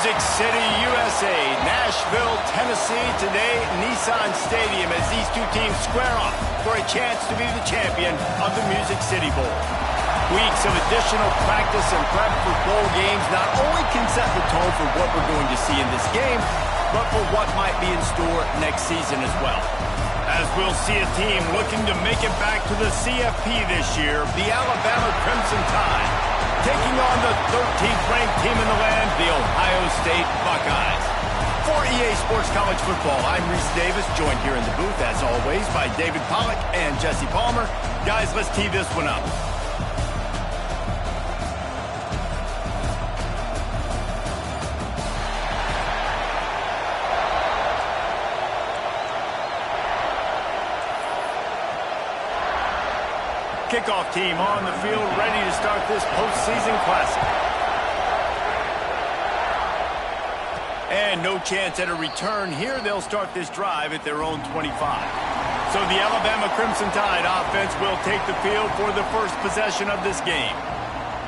Music City, USA, Nashville, Tennessee, today Nissan Stadium as these two teams square off for a chance to be the champion of the Music City Bowl. Weeks of additional practice and prep for bowl games not only can set the tone for what we're going to see in this game, but for what might be in store next season as well. As we'll see a team looking to make it back to the CFP this year, the Alabama Crimson Tide, taking on the 13th ranked team in the land, the Ohio State Buckeyes. For EA Sports College Football, I'm Reese Davis, joined here in the booth, as always, by David Pollack and Jesse Palmer. Guys, let's tee this one up. Kickoff team on the field, ready to start this postseason classic. And no chance at a return here. They'll start this drive at their own 25. So the Alabama Crimson Tide offense will take the field for the first possession of this game.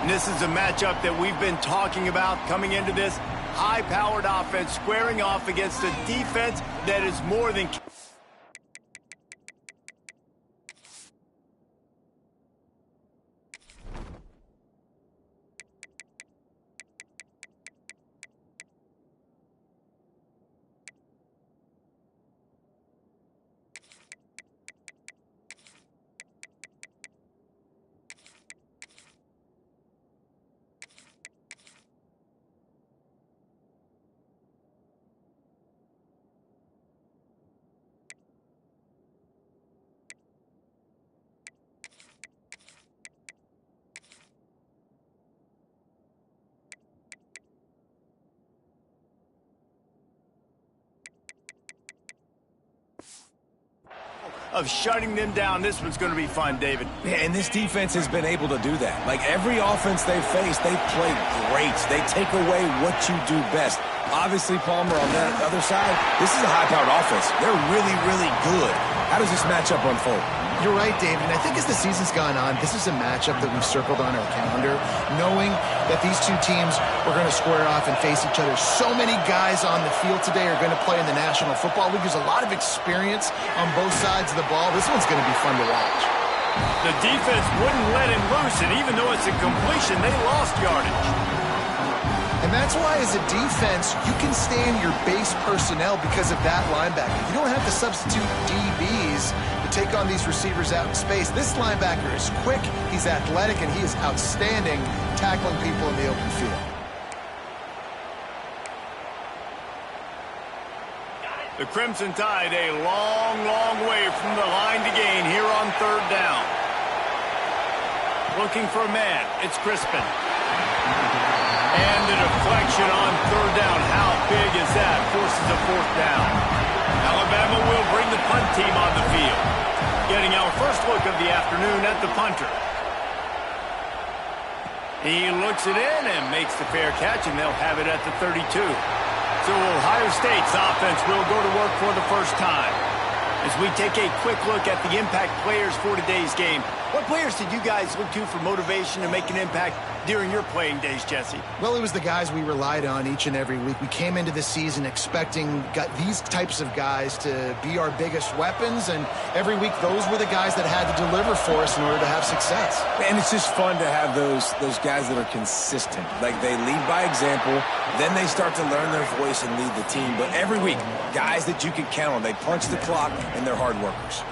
And this is a matchup that we've been talking about coming into this. High-powered offense squaring off against a defense that is more than... of shutting them down. This one's going to be fun, David. Yeah, and this defense has been able to do that. Like every offense they face, they play great. They take away what you do best. Obviously, Palmer, on that other side, this is a high-powered offense. They're really, really good. How does this matchup unfold? You're right, David. And I think as the season's gone on, this is a matchup that we've circled on our calendar, knowing that these two teams are going to square off and face each other. So many guys on the field today are going to play in the National Football League. There's a lot of experience on both sides of the ball. This one's going to be fun to watch. The defense wouldn't let him loose, and even though it's a completion, they lost yardage. And that's why, as a defense, you can stay in your base personnel because of that linebacker. You don't have to substitute DBs to take on these receivers out in space. This linebacker is quick, he's athletic, and he is outstanding tackling people in the open field. The Crimson Tide a long, long way from the line to gain here on third down. Looking for a man. It's Crispin. And the deflection on third down. How big is that? Forces a fourth down. Alabama will bring the punt team on the field. Getting our first look of the afternoon at the punter. He looks it in and makes the fair catch, and they'll have it at the 32. So Ohio State's offense will go to work for the first time. As we take a quick look at the impact players for today's game, what players did you guys look to for motivation to make an impact during your playing days, Jesse? Well, it was the guys we relied on each and every week. We came into the season expecting these types of guys to be our biggest weapons, and every week those were the guys that had to deliver for us in order to have success. And it's just fun to have those guys that are consistent. Like, they lead by example, then they start to learn their voice and lead the team. But every week, guys that you can count on. They punch the clock, and they're hard workers.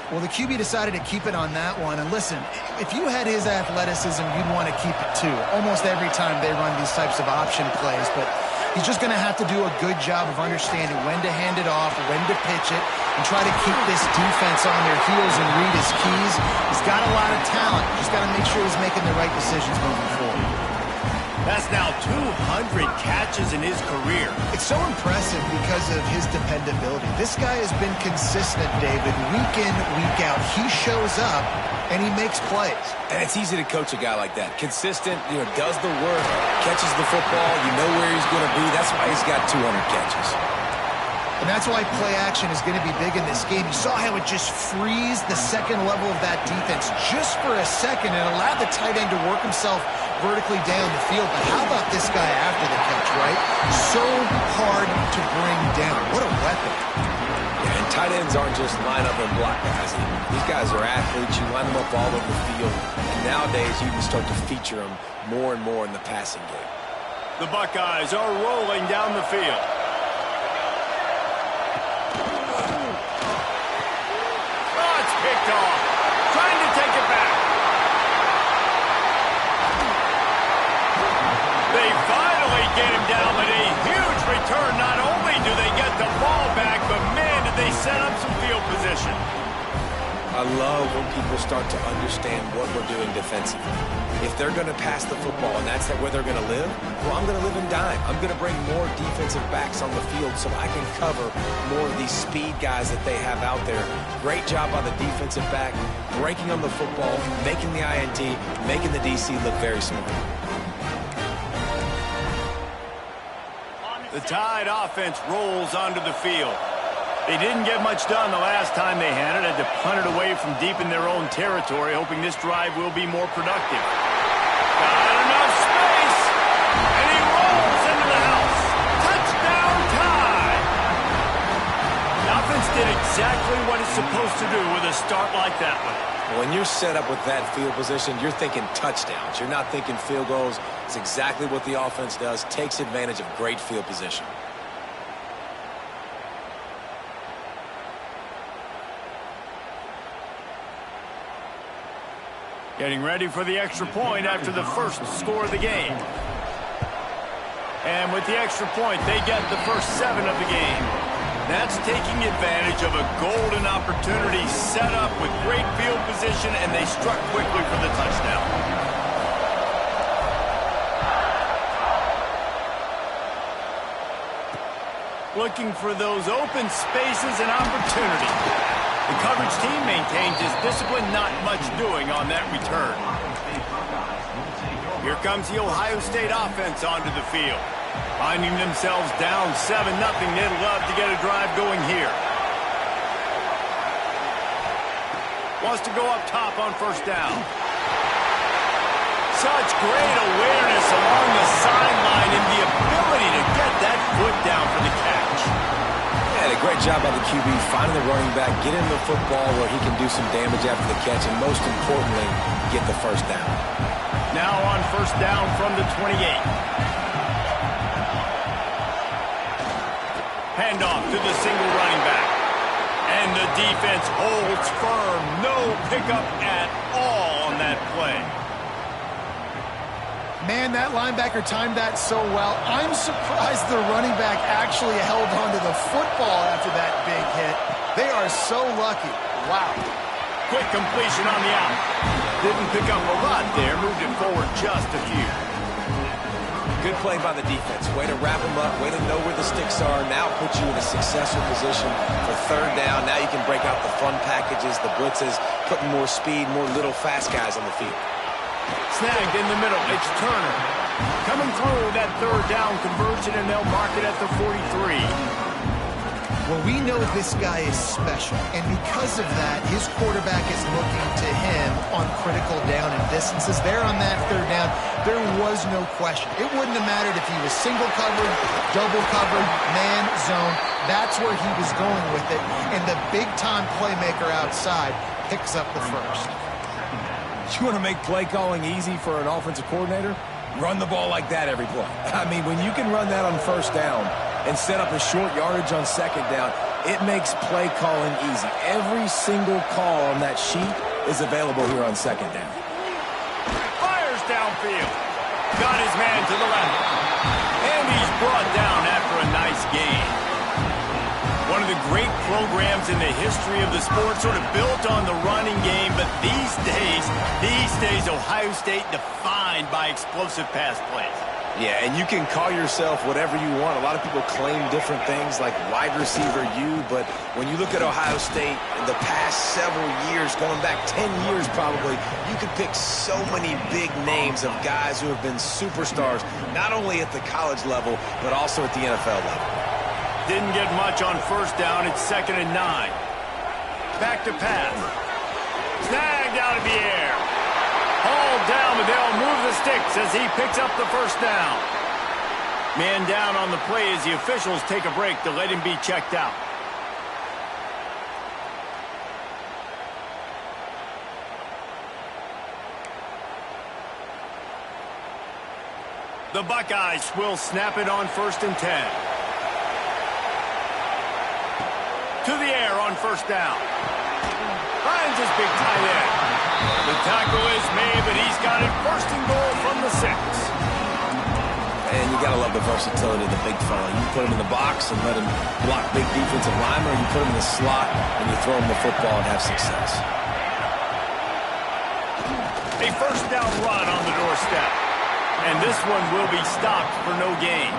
Well, the QB decided to keep it on that one. And listen, if you had his athleticism, you'd want to keep it too. Almost every time they run these types of option plays. But he's just going to have to do a good job of understanding when to hand it off, when to pitch it, and try to keep this defense on their heels and read his keys. He's got a lot of talent. Just got to make sure he's making the right decisions moving forward. That's now 200 catches in his career. It's so impressive because of his dependability. This guy has been consistent, David, week in, week out. He shows up, and he makes plays. And it's easy to coach a guy like that. Consistent, does the work, catches the football, you know where he's going to be. That's why he's got 200 catches. And that's why play action is going to be big in this game. You saw how it just frees the second level of that defense just for a second and allowed the tight end to work himself vertically down the field, but how about this guy after the catch, right? So hard to bring down. What a weapon. Yeah, and tight ends aren't just line up and block guys. These guys are athletes. You line them up all over the field. And nowadays, you can start to feature them more and more in the passing game. The Buckeyes are rolling down the field. Oh, it's picked off. Trying to take it back. They finally get him down with a huge return. Not only do they get the ball back, but man, did they set up some field position. I love when people start to understand what we're doing defensively. If they're going to pass the football and that's where they're going to live, well, I'm going to live in dime. I'm going to bring more defensive backs on the field so I can cover more of these speed guys that they have out there. Great job by the defensive back, breaking on the football, making the INT, making the DC look very smart. The Tide offense rolls onto the field. They didn't get much done the last time they had it. Had to punt it away from deep in their own territory, hoping this drive will be more productive. Got enough space, and he rolls into the house. Touchdown Tide! The offense did exactly what it's supposed to do with a start like that one. When you're set up with that field position, you're thinking touchdowns. You're not thinking field goals. It's exactly what the offense does, takes advantage of great field position. Getting ready for the extra point after the first score of the game. And with the extra point, they get the first 7 of the game. That's taking advantage of a golden opportunity set up with great field position, and they struck quickly for the touchdown. Looking for those open spaces and opportunity. The coverage team maintains his discipline, not much doing on that return. Here comes the Ohio State offense onto the field. Finding themselves down 7-0, they'd love to get a drive going here. Wants to go up top on first down. Such great awareness along the sideline and the ability to get that foot down for the catch. Yeah, a great job by the QB, finding the running back, get him the football where he can do some damage after the catch, and most importantly, get the first down. Now on first down from the 28. Handoff to the single running back. And the defense holds firm. No pickup at all on that play. Man, that linebacker timed that so well. I'm surprised the running back actually held onto the football after that big hit. They are so lucky. Wow. Quick completion on the out. Didn't pick up a lot there. Moved it forward just a few. Good play by the defense. Way to wrap them up. Way to know where the sticks are. Now put you in a successful position for third down. Now you can break out the fun packages, the blitzes, putting more speed, more little fast guys on the field. Snagged in the middle. It's Turner. Coming through that third down conversion, and they'll mark it at the 43. Well, we know this guy is special, and because of that, his quarterback is looking to him on critical down and distances. There on that third down, there was no question. It wouldn't have mattered if he was single covered, double covered, man, zone. That's where he was going with it, and the big-time playmaker outside picks up the first. You want to make play calling easy for an offensive coordinator? Run the ball like that every play. I mean, when you can run that on first down and set up a short yardage on second down, it makes play calling easy. Every single call on that sheet is available here on second down. Fires downfield. Got his man to the left. And he's brought down after a nice gain. One of the great programs in the history of the sport, sort of built on the running game, but these days, Ohio State defined by explosive pass plays. Yeah, and you can call yourself whatever you want. A lot of people claim different things like wide receiver U, but when you look at Ohio State in the past several years, going back 10 years probably, you could pick so many big names of guys who have been superstars, not only at the college level, but also at the NFL level. Didn't get much on first down. It's 2nd and 9. Back to pass. Snagged out of the air. Hauled down, but they'll move the sticks as he picks up the first down. Man down on the play as the officials take a break to let him be checked out. The Buckeyes will snap it on 1st and 10. To the air on 1st down. Finds his big tight end. The tackle is made, but he's got it 1st and goal from the 6. And you got to love the versatility of the big fella. You put him in the box and let him block big defensive linemen, or you put him in the slot and you throw him the football and have success. A 1st down run on the doorstep. And this one will be stopped for no gain.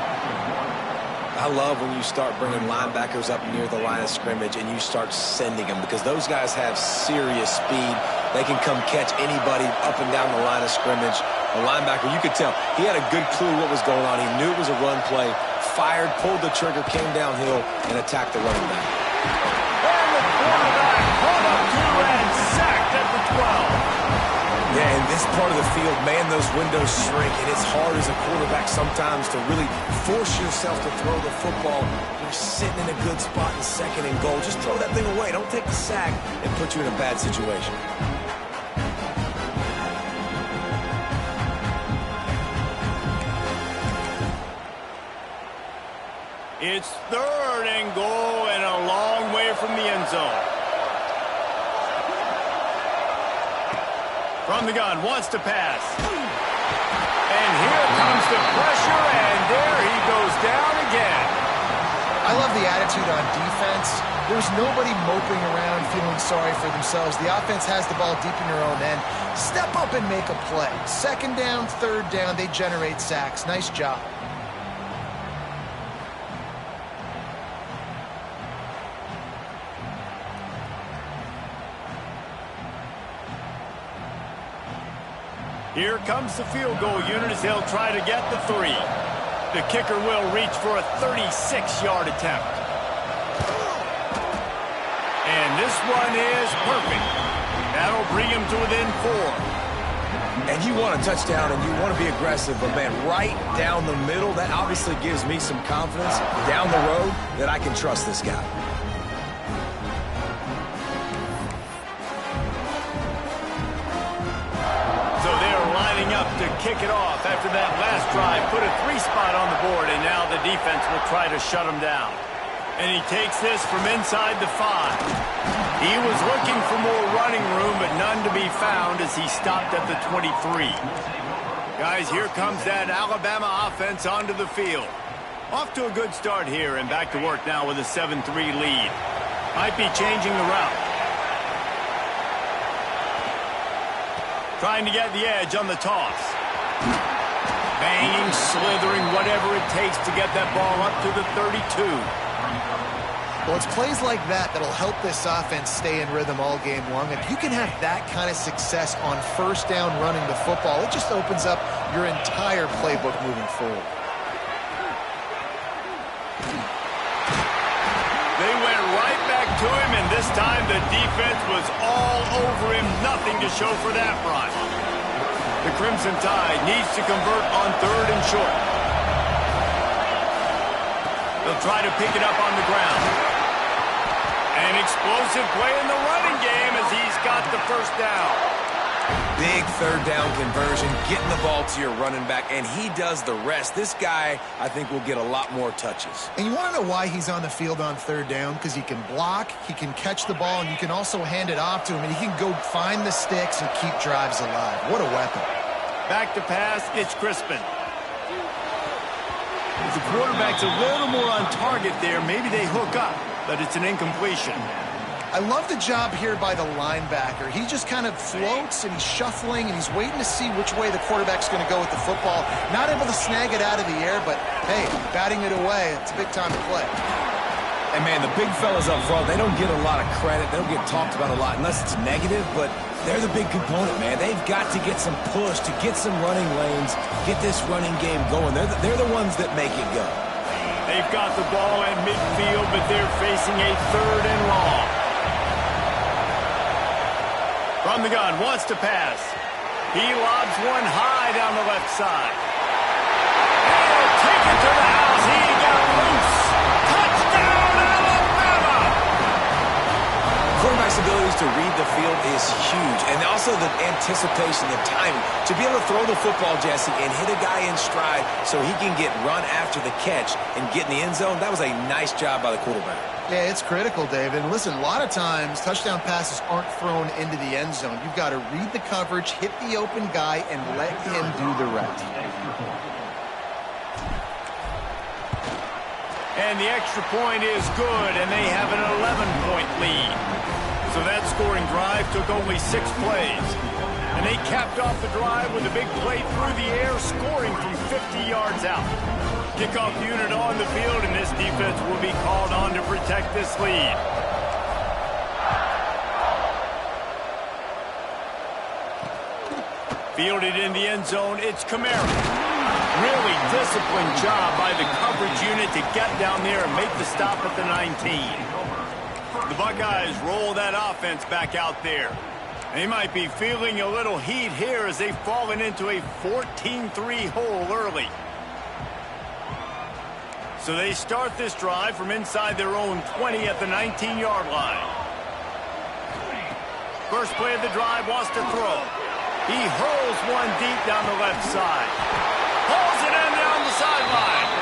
I love when you start bringing linebackers up near the line of scrimmage and you start sending them, because those guys have serious speed. They can come catch anybody up and down the line of scrimmage. A linebacker, you could tell, he had a good clue what was going on. He knew it was a run play, fired, pulled the trigger, came downhill, and attacked the running back. And the quarterback caught up to and sacked at the 12. Yeah, in this part of the field, man, those windows shrink, and it's hard as a quarterback sometimes to really force yourself to throw the football. You're sitting in a good spot in 2nd and goal. Just throw that thing away. Don't take the sack and put you in a bad situation. It's 3rd and goal and a long way from the end zone. From the gun, wants to pass. And here comes the pressure, and there he goes down again. I love the attitude on defense. There's nobody moping around feeling sorry for themselves. The offense has the ball deep in their own end. Step up and make a play. 2nd down, 3rd down, they generate sacks. Nice job. Here comes the field goal unit as they'll try to get the 3. The kicker will reach for a 36-yard attempt. And this one is perfect. That'll bring him to within 4. And you want a touchdown and you want to be aggressive, but man, right down the middle, that obviously gives me some confidence down the road that I can trust this guy. Up to kick it off after that last drive, put a 3 spot on the board, and now the defense will try to shut him down. And he takes this from inside the 5. He was looking for more running room, but none to be found as he stopped at the 23. Guys, here comes that Alabama offense onto the field. Off to a good start here, and back to work now with a 7-3 lead. Might be changing the route. Trying to get the edge on the toss. Banging, slithering, whatever it takes to get that ball up to the 32. Well, it's plays like that that'll help this offense stay in rhythm all game long. If you can have that kind of success on 1st down running the football, it just opens up your entire playbook moving forward. They went right back to him, and this time the defense was all over him. Nothing to show for that run. The Crimson Tide needs to convert on 3rd and short. They'll try to pick it up on the ground. An explosive play in the running game as he's got the 1st down. Big 3rd down conversion, getting the ball to your running back, and he does the rest. This guy, I think, will get a lot more touches. And you want to know why he's on the field on 3rd down? Because he can block, he can catch the ball, and you can also hand it off to him, and he can go find the sticks and keep drives alive. What a weapon. Back to pass, it's Crispin. If the quarterback's a little more on target there, maybe they hook up, but it's an incompletion. I love the job here by the linebacker. He just kind of floats, and he's shuffling, and he's waiting to see which way the quarterback's going to go with the football. Not able to snag it out of the air, but, hey, batting it away, it's a big time to play. And, man, the big fellas up front, they don't get a lot of credit. They don't get talked about a lot unless it's negative, but they're the big component, man. They've got to get some push, to get some running lanes, get this running game going. They're the ones that make it go. They've got the ball at midfield, but they're facing a 3rd and long. From the gun, wants to pass. He lobs one high down the left side. And he'll take it to the house. He got loose. Touchdown, Alabama! Quarterback's abilities to read the field is huge, and also the anticipation, the timing. To be able to throw the football, Jesse, and hit a guy in stride so he can get run after the catch and get in the end zone, that was a nice job by the quarterback. Yeah, it's critical, David. And listen, a lot of times touchdown passes aren't thrown into the end zone. You've got to read the coverage, hit the open guy, and let him do the rest. And the extra point is good, and they have an 11-point lead. So that scoring drive took only 6 plays. And they capped off the drive with a big play through the air, scoring from 50 yards out. Kickoff unit on the field, and this defense will be called on to protect this lead. Fielded in the end zone, it's Kamara. Really disciplined job by the coverage unit to get down there and make the stop at the 19. The Buckeyes roll that offense back out there. They might be feeling a little heat here as they've fallen into a 14-3 hole early. So they start this drive from inside their own 20 at the 19-yard line. First play of the drive, wants to throw. He hurls one deep down the left side. Hauls it in down the sideline.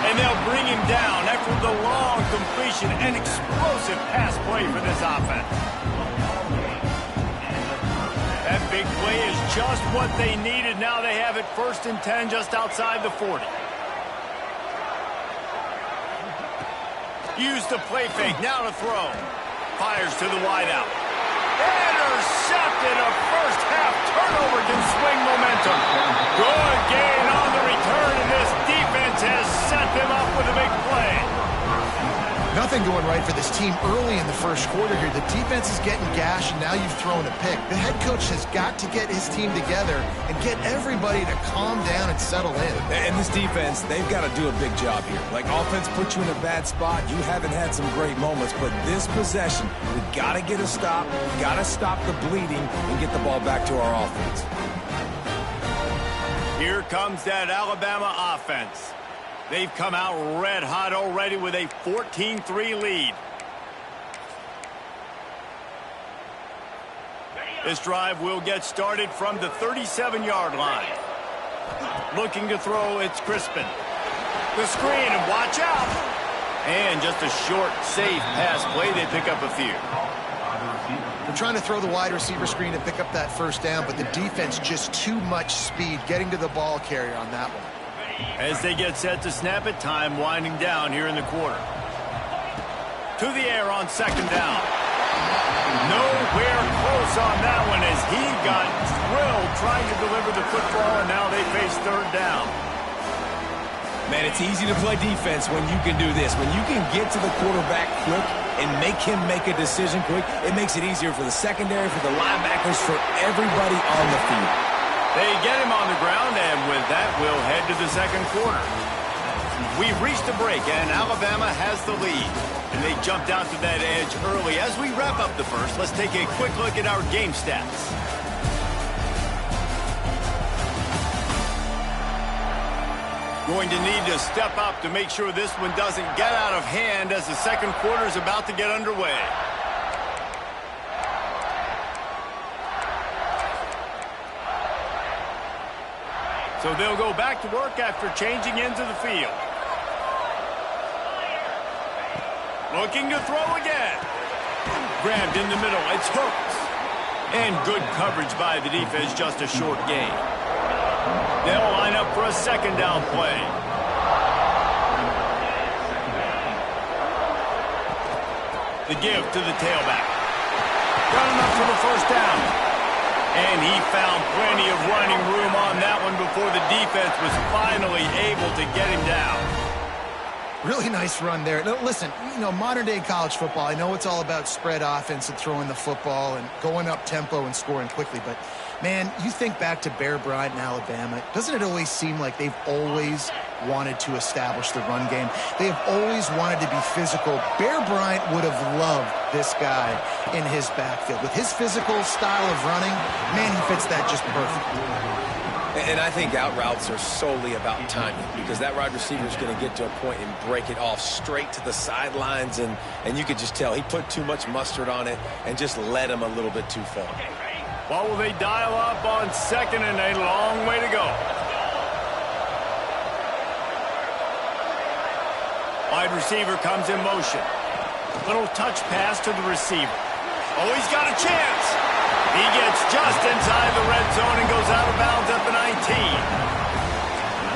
And they'll bring him down after the long completion and explosive pass play for this offense. That big play is just what they needed. Now they have it 1st and 10 just outside the 40. Use the play fake, now to throw. Fires to the wideout. Intercepted, a first-half turnover can swing momentum. Good gain on the return, and this defense has set them up with a big play. Nothing going right for this team early in the first quarter here. The defense is getting gashed, and now you've thrown a pick. The head coach has got to get his team together and get everybody to calm down and settle in. And this defense, they've got to do a big job here. Like, offense put you in a bad spot. You haven't had some great moments, but this possession, we got to get a stop, got to stop the bleeding, and get the ball back to our offense. Here comes that Alabama offense. They've come out red hot already with a 14-3 lead. This drive will get started from the 37-yard line. Looking to throw, it's Crispin. The screen, and watch out. And just a short, safe pass play. They pick up a few. They're trying to throw the wide receiver screen to pick up that first down, but the defense just too much speed getting to the ball carrier on that one. As they get set to snap it, time winding down here in the quarter. To the air on 2nd down. Nowhere close on that one as he got drilled trying to deliver the football, and now they face 3rd down. Man, it's easy to play defense when you can do this. When you can get to the quarterback quick and make him make a decision quick, it makes it easier for the secondary, for the linebackers, for everybody on the field. They get him on the ground, and with that, we'll head to the 2nd quarter. We've reached a break, and Alabama has the lead. And they jumped out to that edge early. As we wrap up the first, let's take a quick look at our game stats. Going to need to step up to make sure this one doesn't get out of hand as the 2nd quarter is about to get underway. So they'll go back to work after changing into the field. Looking to throw again. Grabbed in the middle. It's hooked. And good coverage by the defense, just a short gain. They'll line up for a 2nd down play. The give to the tailback. Got enough for the 1st down. And he found plenty of running room on that one before the defense was finally able to get him down. Really nice run there. Now, listen, modern-day college football, I know it's all about spread offense and throwing the football and going up tempo and scoring quickly, but, man, you think back to Bear Bryant in Alabama, doesn't it always seem like they've always wanted to establish the run game. They have always wanted to be physical. Bear Bryant would have loved this guy in his backfield. With his physical style of running, man, he fits that just perfectly. And I think out routes are solely about timing, because that wide receiver is going to get to a point and break it off straight to the sidelines, and you could just tell he put too much mustard on it and just led him a little bit too far. What will they dial up on second and a long way to go? Wide receiver comes in motion. Little touch pass to the receiver. Oh, he's got a chance. He gets just inside the red zone and goes out of bounds at the 19.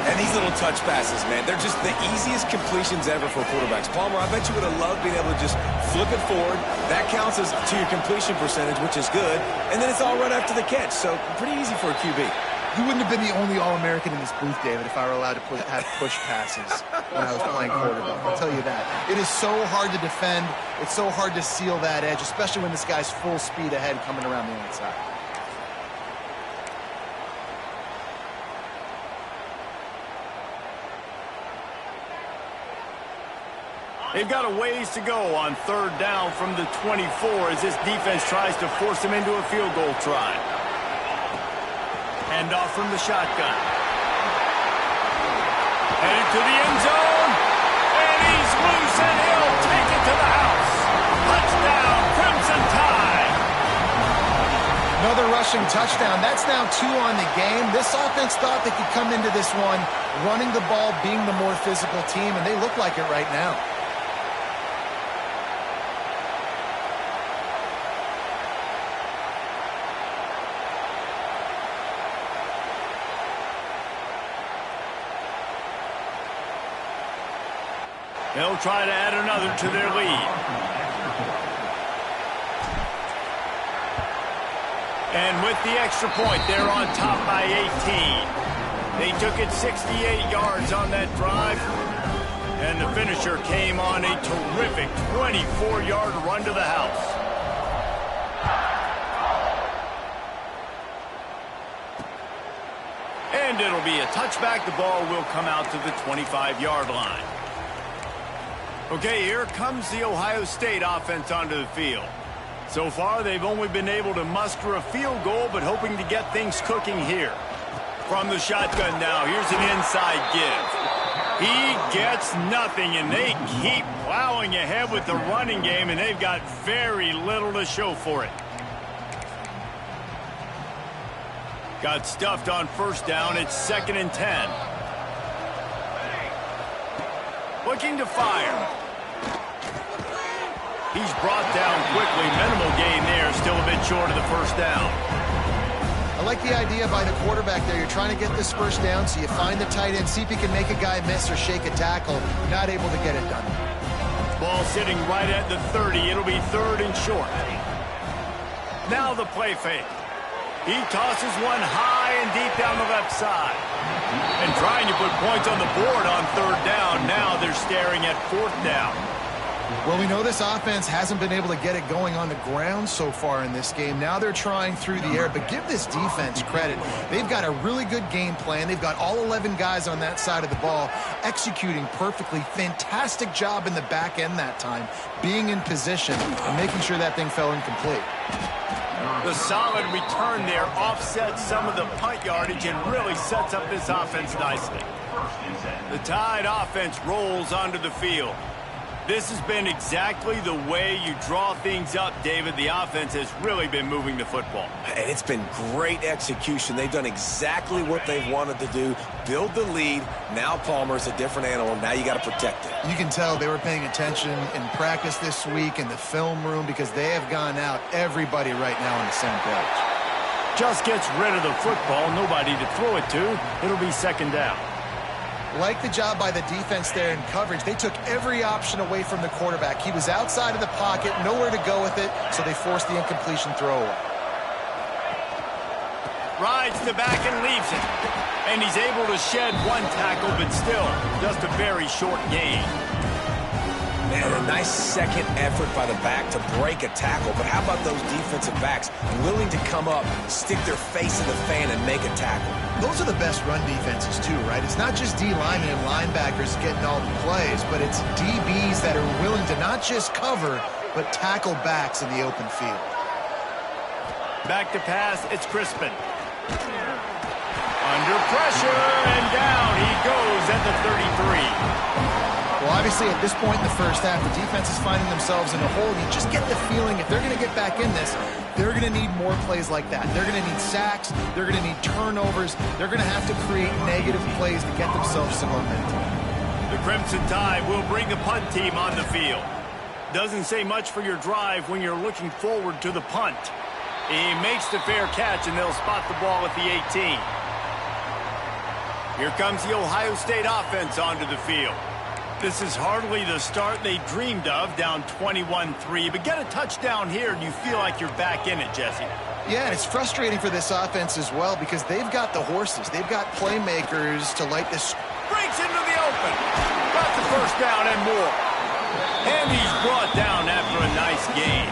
And these little touch passes, man, they're just the easiest completions ever for quarterbacks. Palmer, I bet you would have loved being able to just flip it forward. That counts as to your completion percentage, which is good. And then it's all right after the catch, so pretty easy for a QB. You wouldn't have been the only All-American in this booth, David, if I were allowed to have push passes when I was playing quarterback. I'll tell you that. It is so hard to defend. It's so hard to seal that edge, especially when this guy's full speed ahead coming around the outside. They've got a ways to go on third down from the 24 as this defense tries to force them into a field goal try. Hand off from the shotgun. Headed to the end zone. And he's loose, and he'll take it to the house. Touchdown, Crimson Tide. Another rushing touchdown. That's now 2 on the game. This offense thought they could come into this one running the ball, being the more physical team, and they look like it right now. They'll try to add another to their lead. And with the extra point, they're on top by 18. They took it 68 yards on that drive. And the finisher came on a terrific 24-yard run to the house. And it'll be a touchback. The ball will come out to the 25-yard line. Okay, here comes the Ohio State offense onto the field. So far, they've only been able to muster a field goal, but hoping to get things cooking here. From the shotgun now, here's an inside give. He gets nothing, and they keep plowing ahead with the running game, and they've got very little to show for it. Got stuffed on first down. It's 2nd and 10. Looking to fire. He's brought down quickly. Minimal gain there. Still a bit short of the first down. I like the idea by the quarterback there. You're trying to get this first down, so you find the tight end, see if he can make a guy miss or shake a tackle. Not able to get it done. Ball sitting right at the 30. It'll be 3rd and short. Now the play fake. He tosses one high and deep down the left side. And trying to put points on the board on 3rd down. Now they're staring at 4th down. Well, we know this offense hasn't been able to get it going on the ground so far in this game. Now they're trying through the air, but give this defense credit. They've got a really good game plan. They've got all 11 guys on that side of the ball executing perfectly. Fantastic job in the back end that time, being in position and making sure that thing fell incomplete. The solid return there offsets some of the punt yardage and really sets up this offense nicely. The Tide offense rolls onto the field. This has been exactly the way you draw things up, David. The offense has really been moving the football. And it's been great execution. They've done exactly what they've wanted to do. Build the lead. Now Palmer's a different animal. Now you got to protect it. You can tell they were paying attention in practice this week in the film room because they have gone out, everybody right now on the same page. Just gets rid of the football. Nobody to throw it to. It'll be 2nd down. Like the job by the defense there in coverage. They took every option away from the quarterback. He was outside of the pocket, nowhere to go with it, so they forced the incompletion throwaway. Rides the back and leaves it. And he's able to shed one tackle, but still just a very short gain. And a nice second effort by the back to break a tackle. But how about those defensive backs willing to come up, stick their face in the fan, and make a tackle? Those are the best run defenses too, right? It's not just D linemen and linebackers getting all the plays, but it's DBs that are willing to not just cover, but tackle backs in the open field. Back to pass, it's Crispin. Under pressure, and down he goes at the 33. Well, obviously, at this point in the first half, the defense is finding themselves in a hole. You just get the feeling if they're going to get back in this, they're going to need more plays like that. They're going to need sacks. They're going to need turnovers. They're going to have to create negative plays to get themselves some momentum. The Crimson Tide will bring the punt team on the field. Doesn't say much for your drive when you're looking forward to the punt. He makes the fair catch, and they'll spot the ball at the 18. Here comes the Ohio State offense onto the field. This is hardly the start they dreamed of, down 21-3. But get a touchdown here, and you feel like you're back in it, Jesse. Yeah, and it's frustrating for this offense as well because they've got the horses. They've got playmakers to light this. Breaks into the open. Got the first down and more. And he's brought down after a nice gain.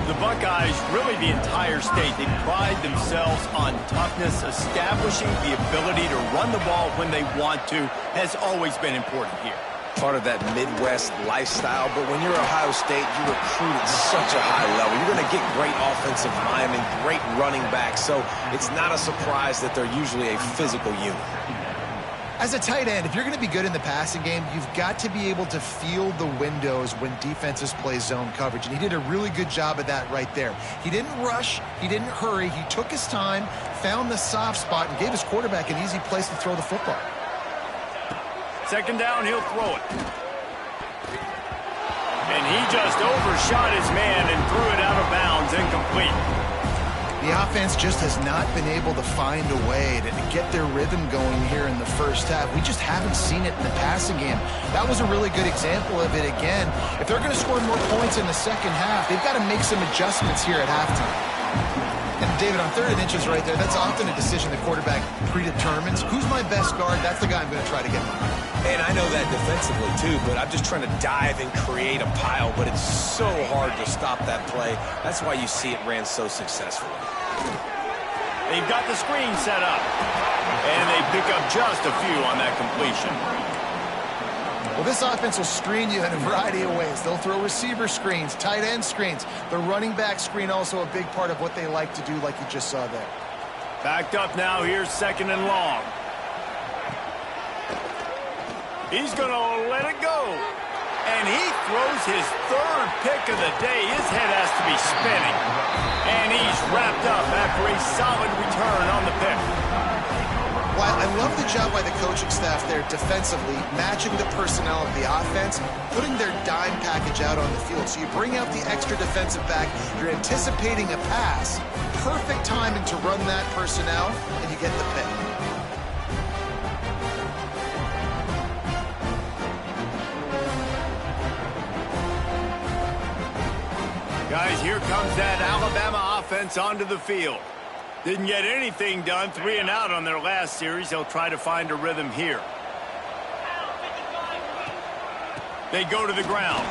The Buckeyes, really the entire state, they pride themselves on toughness. Establishing the ability to run the ball when they want to has always been important here. Part of that Midwest lifestyle, but when you're Ohio State, you recruit at such a high level. You're going to get great offensive linemen, great running backs, so it's not a surprise that they're usually a physical unit. As a tight end, if you're going to be good in the passing game, you've got to be able to feel the windows when defenses play zone coverage, and he did a really good job of that right there. He didn't rush, he didn't hurry, he took his time, found the soft spot, and gave his quarterback an easy place to throw the football. Second down, he'll throw it. And he just overshot his man and threw it out of bounds, incomplete. The offense just has not been able to find a way to get their rhythm going here in the first half. We just haven't seen it in the passing game. That was a really good example of it again. If they're going to score more points in the second half, they've got to make some adjustments here at halftime. And David, on 3rd and inches right there, that's often a decision the quarterback predetermines. Who's my best guard? That's the guy I'm going to try to get behind. And I know that defensively, too, but I'm just trying to dive and create a pile, but it's so hard to stop that play. That's why you see it ran so successfully. They've got the screen set up, and they pick up just a few on that completion. Well, this offense will screen you in a variety of ways. They'll throw receiver screens, tight end screens. The running back screen also a big part of what they like to do, like you just saw there. Backed up now, here's 2nd and long. He's going to let it go. And he throws his 3rd pick of the day. His head has to be spinning. And he's wrapped up after a solid return on the pick. Well, I love the job by the coaching staff there defensively, matching the personnel of the offense, putting their dime package out on the field. So you bring out the extra defensive back, you're anticipating a pass, perfect timing to run that personnel, and you get the pick. Guys, here comes that Alabama offense onto the field. Didn't get anything done, 3 and out on their last series. They'll try to find a rhythm here. They go to the ground.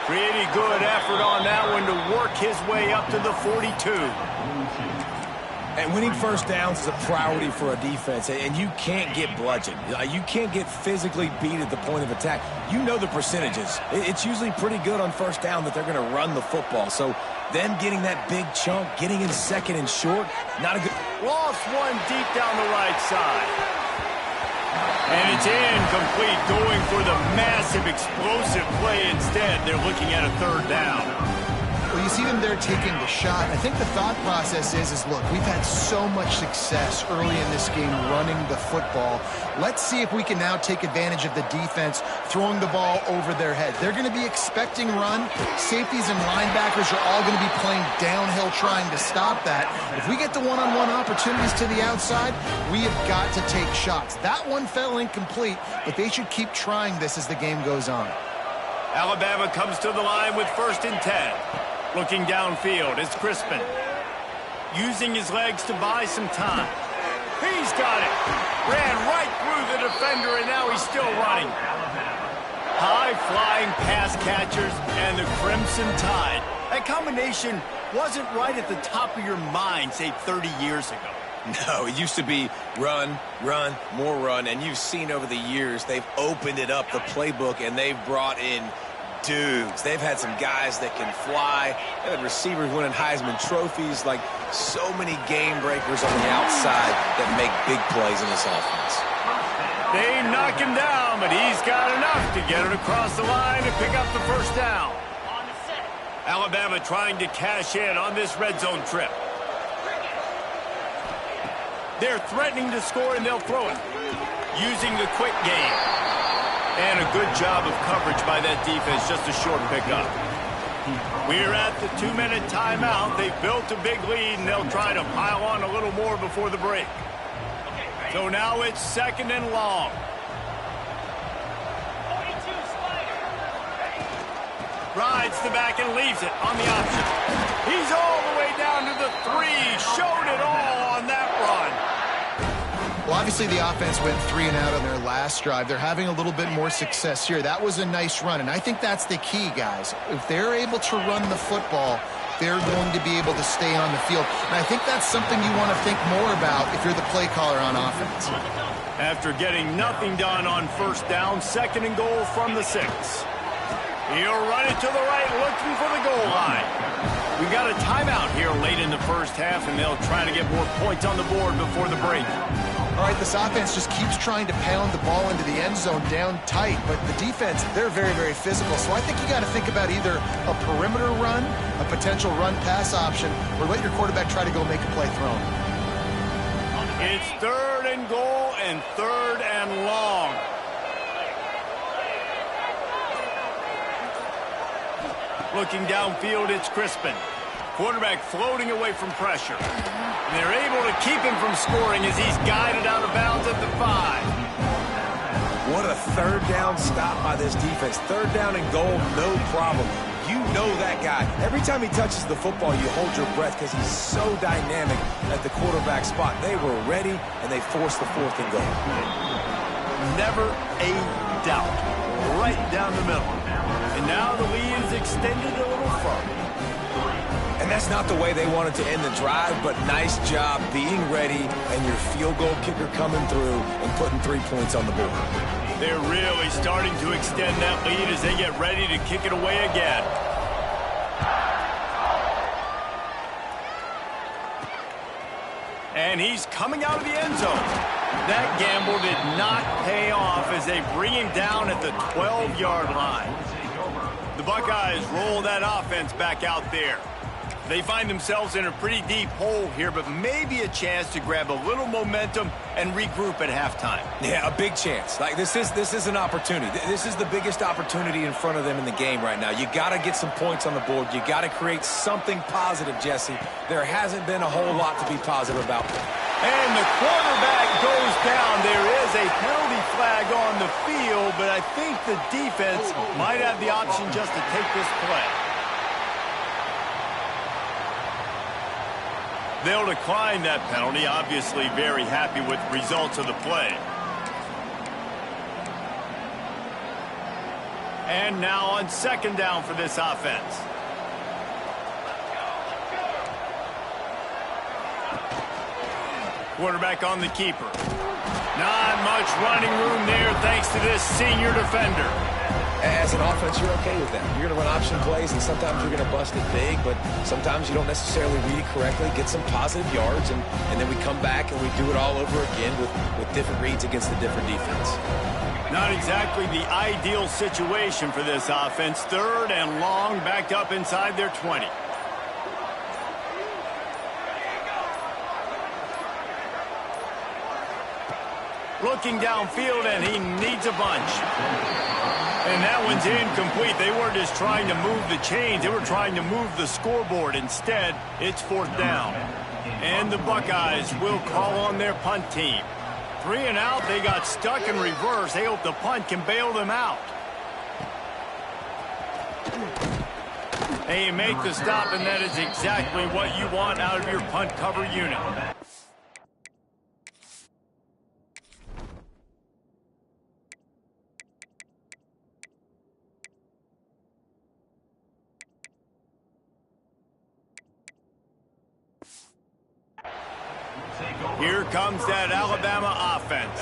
Pretty good effort on that one to work his way up to the 42. And winning first downs is a priority for a defense, and you can't get bludgeoned. You can't get physically beat at the point of attack. You know the percentages. It's usually pretty good on first down that they're going to run the football. So them getting that big chunk, getting in 2nd and short, not a good... Lost one deep down the right side. And it's incomplete, going for the massive explosive play instead. They're looking at a 3rd down. Well, you see them there taking the shot. I think the thought process is look, we've had so much success early in this game running the football. Let's see if we can now take advantage of the defense throwing the ball over their head. They're going to be expecting run. Safeties and linebackers are all going to be playing downhill trying to stop that. If we get the one-on-one opportunities to the outside, we have got to take shots. That one fell incomplete, but they should keep trying this as the game goes on. Alabama comes to the line with 1st and 10. Looking downfield, it's Crispin. Using his legs to buy some time. He's got it. Ran right through the defender, and now he's still running. High-flying pass catchers and the Crimson Tide. That combination wasn't right at the top of your mind, say, 30 years ago. No, it used to be run, run, more run, and you've seen over the years they've opened it up, the playbook, and they've brought in dudes. They've had some guys that can fly. They've had receivers winning Heisman trophies, like so many game breakers on the outside that make big plays in this offense. They knock him down, but he's got enough to get it across the line and pick up the first down. Alabama trying to cash in on this red zone trip. They're threatening to score, and they'll throw it. Using the quick game. And a good job of coverage by that defense, just a short pickup. We're at the 2-minute timeout. They've built a big lead, and they'll try to pile on a little more before the break. So now it's 2nd and long. Rides the back and leaves it on the option. He's all the way down to the 3. Showed it all on that run. Well, obviously the offense went 3 and out on their last drive. They're having a little bit more success here. That was a nice run, and I think that's the key, guys. If they're able to run the football, they're going to be able to stay on the field. And I think that's something you want to think more about if you're the play caller on offense. After getting nothing done on first down, 2nd and goal from the 6. He'll run it to the right, looking for the goal line. We got a timeout here late in the first half, and they'll try to get more points on the board before the break. All right, this offense just keeps trying to pound the ball into the end zone down tight, but the defense, they're very, very physical. So I think you got to think about either a perimeter run, a potential run-pass option, or let your quarterback try to go make a play throwing. It's 3rd and goal and 3rd and long. Looking downfield, it's Crispin. Quarterback floating away from pressure. And they're able to keep him from scoring as he's guided out of bounds at the 5. What a 3rd down stop by this defense. 3rd down and goal, no problem. You know that guy. Every time he touches the football, you hold your breath because he's so dynamic at the quarterback spot. They were ready, and they forced the 4th and goal. Never a doubt. Right down the middle. And now the lead is extended a little further. And that's not the way they wanted to end the drive, but nice job being ready and your field goal kicker coming through and putting 3 points on the board. They're really starting to extend that lead as they get ready to kick it away again. And he's coming out of the end zone. That gamble did not pay off as they bring him down at the 12-yard line. The Buckeyes roll that offense back out there. They find themselves in a pretty deep hole here, but maybe a chance to grab a little momentum and regroup at halftime. Yeah, a big chance. Like this is an opportunity. This is the biggest opportunity in front of them in the game right now. You got to get some points on the board. You got to create something positive, Jesse. There hasn't been a whole lot to be positive about. And the quarterback goes down. There is a penalty flag on the field, but I think the defense might have the option just to take this play. They'll decline that penalty, obviously very happy with the results of the play. And now on 2nd down for this offense. Quarterback on the keeper. Not much running room there thanks to this senior defender. As an offense, you're okay with that. You're going to run option plays, and sometimes you're going to bust it big, but sometimes you don't necessarily read it correctly, get some positive yards, and then we come back and we do it all over again with different reads against the different defense. Not exactly the ideal situation for this offense. 3rd and long, backed up inside their 20. Looking downfield, and he needs a bunch. And that one's incomplete. They weren't just trying to move the chains. They were trying to move the scoreboard. Instead, it's 4th down. And the Buckeyes will call on their punt team. 3 and out. They got stuck in reverse. They hope the punt can bail them out. They make the stop, and that is exactly what you want out of your punt cover unit. Here comes that Alabama offense.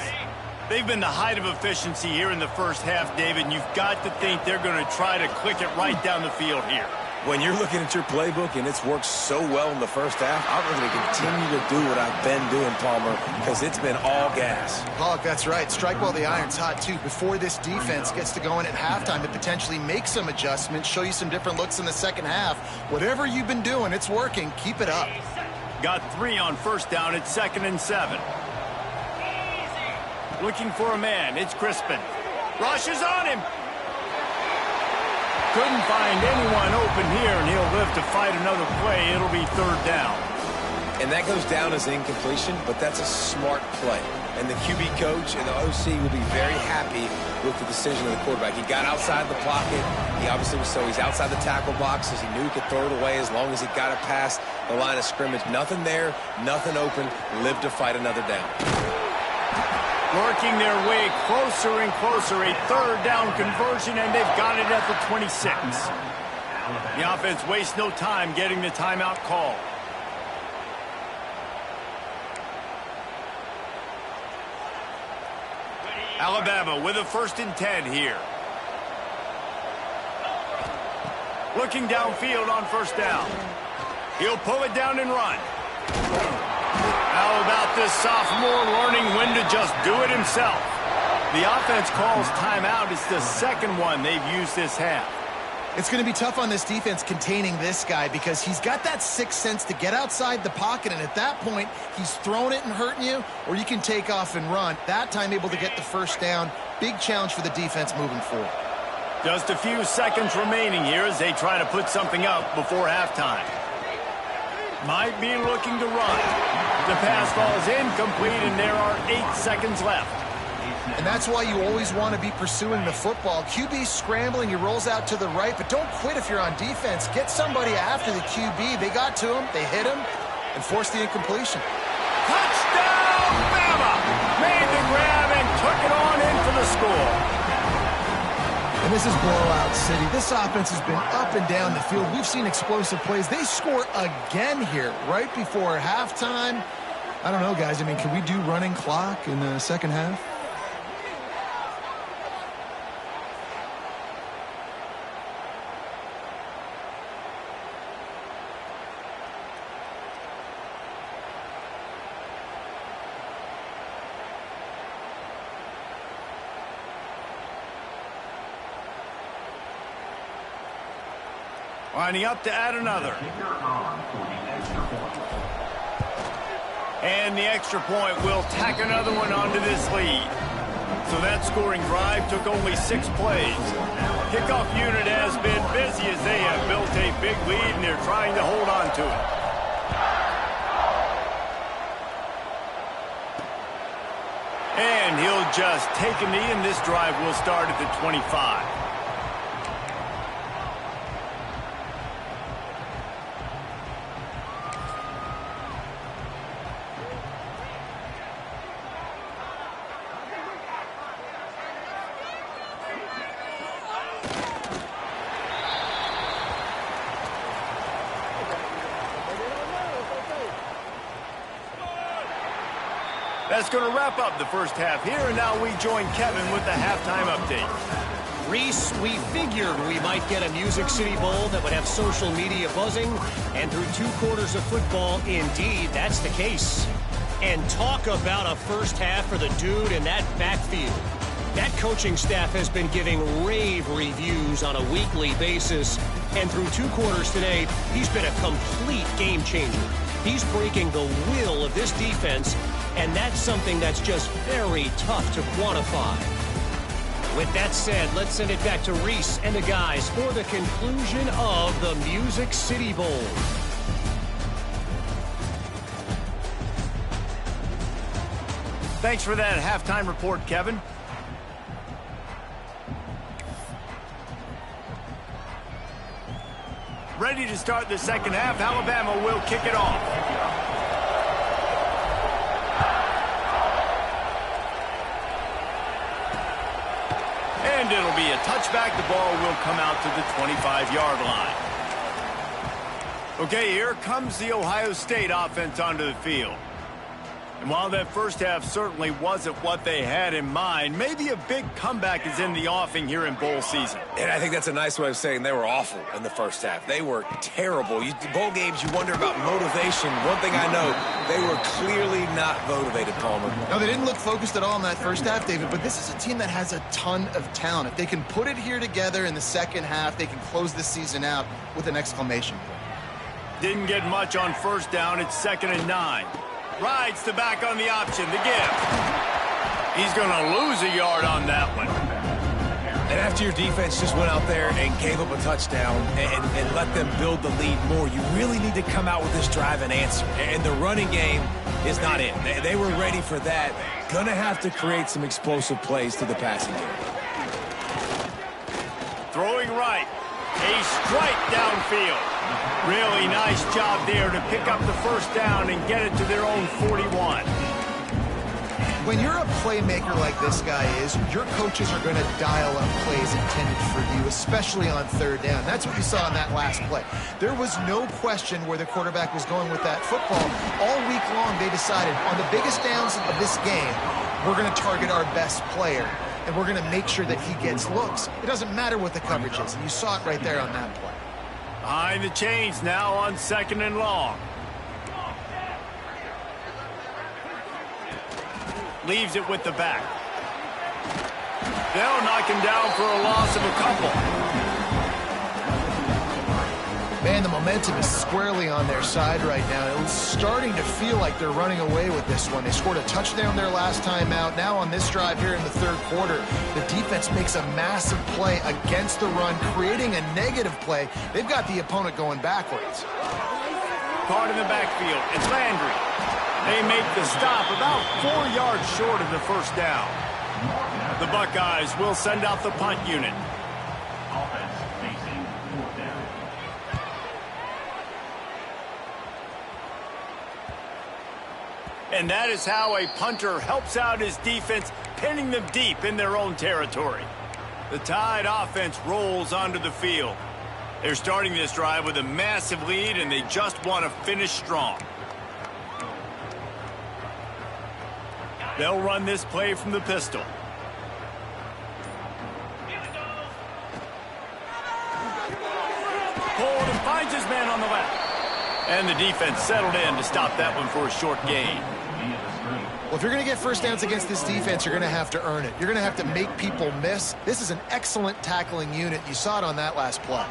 They've been the height of efficiency here in the first half, David, and you've got to think they're going to try to click it right down the field here. When you're looking at your playbook and it's worked so well in the first half, I'm going to continue to do what I've been doing, Palmer, because it's been all gas. Hawk, that's right. Strike while the iron's hot, too. Before this defense gets to going at halftime to potentially make some adjustments, show you some different looks in the second half. Whatever you've been doing, it's working. Keep it up. Got 3 on first down. It's 2nd and 7. Looking for a man. It's Crispin. Rushes on him. Couldn't find anyone open here, and he'll live to fight another play. It'll be 3rd down. And that goes down as incompletion, but that's a smart play. And the QB coach and the OC will be very happy with the decision of the quarterback. He got outside the pocket. He obviously was he's outside the tackle boxes. He knew he could throw it away as long as he got it past the line of scrimmage. Nothing there, nothing open. Live to fight another down. Working their way closer and closer. A 3rd down conversion, and they've got it at the 26. The offense wastes no time getting the timeout call. Alabama with a 1st and 10 here. Looking downfield on 1st down. He'll pull it down and run. How about this sophomore learning when to just do it himself? The offense calls timeout. It's the 2nd one they've used this half. It's going to be tough on this defense containing this guy because he's got that sixth sense to get outside the pocket, and at that point, he's throwing it and hurting you, or you can take off and run. That time able to get the 1st down. Big challenge for the defense moving forward. Just a few seconds remaining here as they try to put something up before halftime. Might be looking to run. The pass falls incomplete, and there are 8 seconds left. And that's why you always want to be pursuing the football. QB's scrambling, he rolls out to the right, but don't quit if you're on defense. Get somebody after the QB. They got to him, they hit him, and forced the incompletion. Touchdown, Bama! Made the grab and took it on in for the score. And this is blowout city. This offense has been up and down the field. We've seen explosive plays. They score again here right before halftime. I don't know, guys. I mean, can we do running clock in the second half? Lining up to add another. And the extra point will tack another one onto this lead. So that scoring drive took only 6 plays. Kickoff unit has been busy as they have built a big lead, and they're trying to hold on to it. And he'll just take a knee, and this drive will start at the 25. That's going to wrap up the first half here, and now we join Kevin with the halftime update. Reese, we figured we might get a Music City Bowl that would have social media buzzing, and through 2 quarters of football, indeed, that's the case. And talk about a first half for the dude in that backfield. That coaching staff has been giving rave reviews on a weekly basis, and through 2 quarters today, he's been a complete game changer. He's breaking the will of this defense, and that's something that's just very tough to quantify. With that said, let's send it back to Reese and the guys for the conclusion of the Music City Bowl. Thanks for that halftime report, Kevin. Ready to start the second half. Alabama will kick it off. And it'll be a touchback. The ball will come out to the 25-yard line. Okay, here comes the Ohio State offense onto the field. And while that first half certainly wasn't what they had in mind, maybe a big comeback is in the offing here in bowl season. And I think that's a nice way of saying they were awful in the first half. They were terrible. Bowl games, you wonder about motivation. One thing I know, they were clearly not motivated, Palmer. No, they didn't look focused at all in that first half, David, but this is a team that has a ton of talent. If they can put it here together in the second half, they can close this season out with an exclamation point. Didn't get much on first down. It's 2nd and 9. Rides the back on the option, the give. He's going to lose a yard on that one. And after your defense just went out there and gave up a touchdown and let them build the lead more, you really need to come out with this drive and answer. And the running game is not in. They were ready for that. Going to have to create some explosive plays to the passing game. Throwing right. A strike downfield. Really nice job there to pick up the first down and get it to their own 41. When you're a playmaker like this guy is, your coaches are going to dial up plays intended for you, especially on third down. That's what you saw in that last play. There was no question where the quarterback was going with that football. All week long, they decided on the biggest downs of this game, we're going to target our best player, and we're going to make sure that he gets looks. It doesn't matter what the coverage is, and you saw it right there on that play. Behind the chains now on 2nd and long. Leaves it with the back. They'll knock him down for a loss of a couple. Man, the momentum is squarely on their side right now. It was starting to feel like they're running away with this one. They scored a touchdown their last time out. Now on this drive here in the third quarter, the defense makes a massive play against the run, creating a negative play. They've got the opponent going backwards. Card in the backfield. It's Landry. They make the stop about 4 yards short of the first down. The Buckeyes will send out the punt unit. And that is how a punter helps out his defense, pinning them deep in their own territory. The Tide offense rolls onto the field. They're starting this drive with a massive lead, and they just want to finish strong. They'll run this play from the pistol. Pulled and finds his man on the left. And the defense settled in to stop that one for a short gain. Well, if you're going to get first downs against this defense, you're going to have to earn it. You're going to have to make people miss. This is an excellent tackling unit. You saw it on that last play.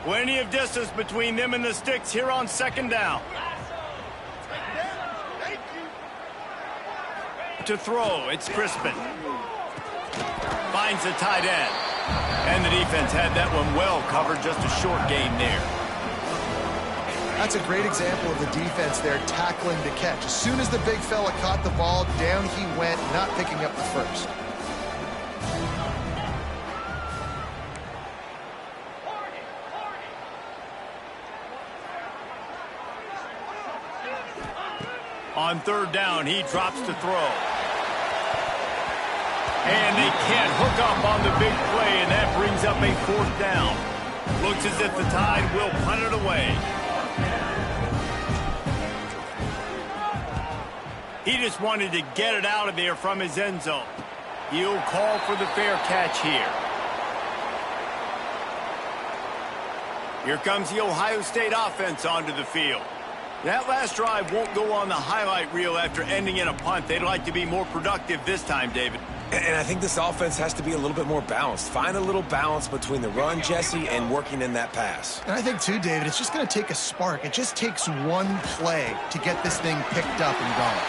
Plenty of distance between them and the sticks here on 2nd down. To throw, it's Crispin. Finds the tight end. And the defense had that one well covered, just a short gain there. That's a great example of the defense there tackling to catch. As soon as the big fella caught the ball, down he went, not picking up the first. On 3rd down, he drops to throw. And they can't hook up on the big play, and that brings up a 4th down. Looks as if the Tide will punt it away. He just wanted to get it out of there from his end zone. He'll call for the fair catch here. Here comes the Ohio State offense onto the field. That last drive won't go on the highlight reel after ending in a punt. They'd like to be more productive this time, David. And I think this offense has to be a little bit more balanced. Find a little balance between the run, Jesse, and working in that pass. And I think, too, David, it's just going to take a spark. It just takes one play to get this thing picked up and going.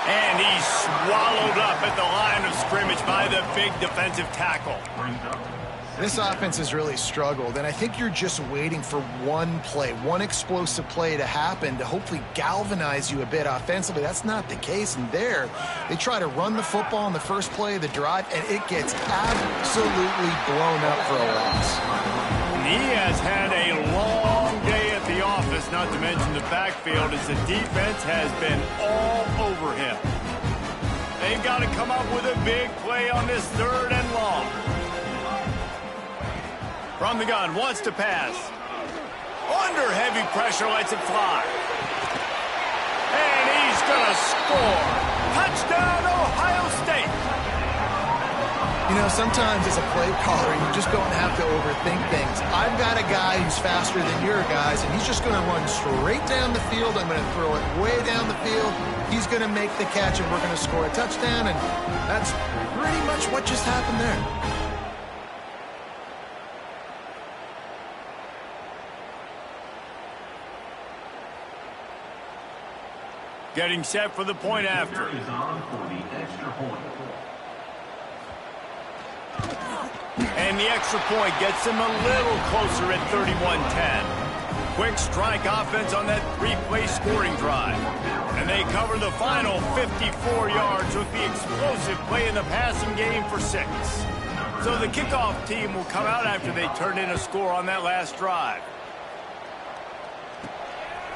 And he's swallowed up at the line of scrimmage by the big defensive tackle. This offense has really struggled, and I think you're just waiting for one play, one explosive play to happen to hopefully galvanize you a bit offensively. That's not the case, and there, they try to run the football in the first play of the drive, and it gets absolutely blown up for a loss. He has had a long day at the office, not to mention the backfield, as the defense has been all over him. They've got to come up with a big play on this 3rd and long. From the gun, wants to pass. Under heavy pressure, lets it fly. And and he's going to score. Touchdown, Ohio State. You know, sometimes as a play caller, you just don't have to overthink things. I've got a guy who's faster than your guys, and he's just going to run straight down the field. I'm going to throw it way down the field. He's going to make the catch, and we're going to score a touchdown, and that's pretty much what just happened there. Getting set for the point after. And the extra point gets him a little closer at 31-10. Quick strike offense on that three-play scoring drive. And they cover the final 54 yards with the explosive play in the passing game for 6. So the kickoff team will come out after they turn in a score on that last drive.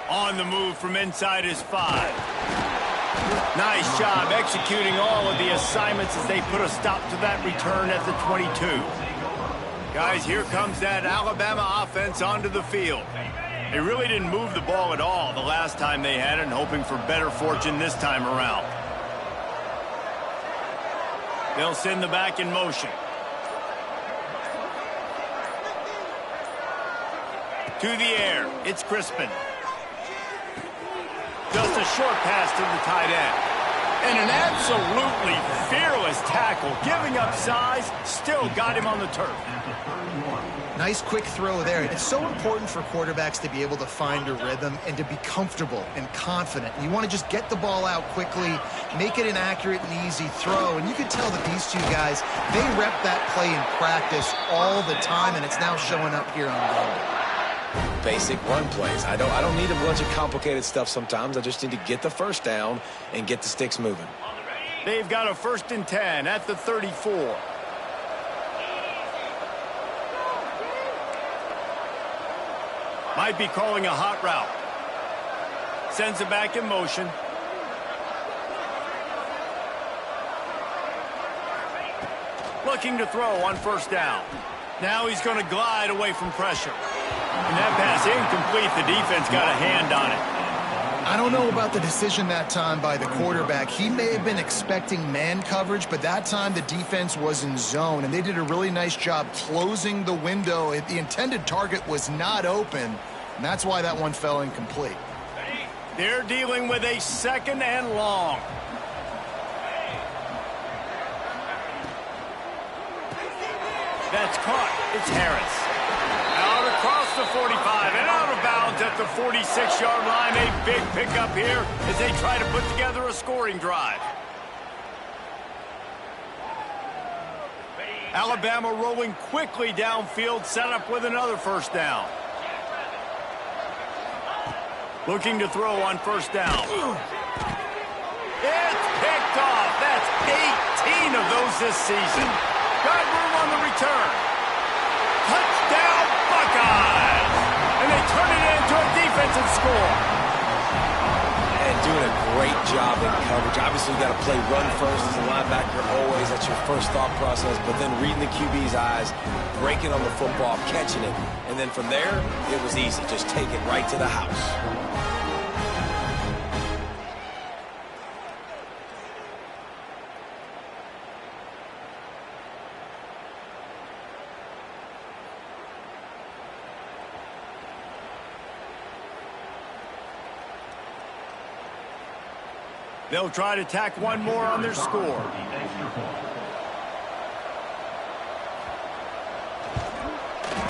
On the move from inside his 5. Nice job executing all of the assignments as they put a stop to that return at the 22. Guys, here comes that Alabama offense onto the field. They really didn't move the ball at all the last time they had it, and hoping for better fortune this time around. They'll send the back in motion. To the air, it's Crispin. Just a short pass to the tight end. And an absolutely fearless tackle, giving up size, still got him on the turf. Nice quick throw there. It's so important for quarterbacks to be able to find a rhythm and to be comfortable and confident. You want to just get the ball out quickly, make it an accurate and easy throw. And you can tell that these two guys, they rep that play in practice all the time, and it's now showing up here on Sunday. Basic run plays. I don't need a bunch of complicated stuff sometimes. I just need to get the first down and get the sticks moving. They've got a 1st and 10 at the 34. Might be calling a hot route. Sends it back in motion. Looking to throw on 1st down. Now he's going to glide away from pressure. And that pass incomplete. The defense got a hand on it. I don't know about the decision that time by the quarterback. He may have been expecting man coverage, but that time the defense was in zone, and they did a really nice job closing the window. The intended target was not open, and that's why that one fell incomplete. They're dealing with a 2nd and long. That's caught. It's Harris. Out across the 45 and out of bounds at the 46-yard line. A big pickup here as they try to put together a scoring drive. Alabama rolling quickly downfield, set up with another 1st down. Looking to throw on 1st down. It's picked off. That's 18 of those this season. Got room on the return. Touchdown, Buckeyes! And they turn it into a defensive score. And doing a great job in coverage. Obviously, you got to play run first as a linebacker always. That's your first thought process. But then reading the QB's eyes, breaking on the football, catching it. And then from there, it was easy. Just take it right to the house. They'll try to tack one more on their score.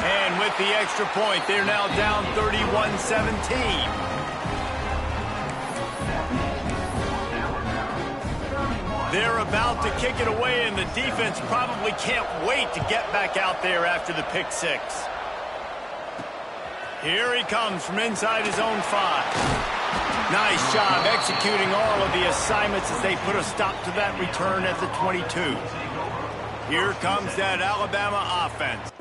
And with the extra point, they're now down 31-17. They're about to kick it away, and the defense probably can't wait to get back out there after the pick 6. Here he comes from inside his own 5. Nice job executing all of the assignments as they put a stop to that return at the 22. Here comes that Alabama offense.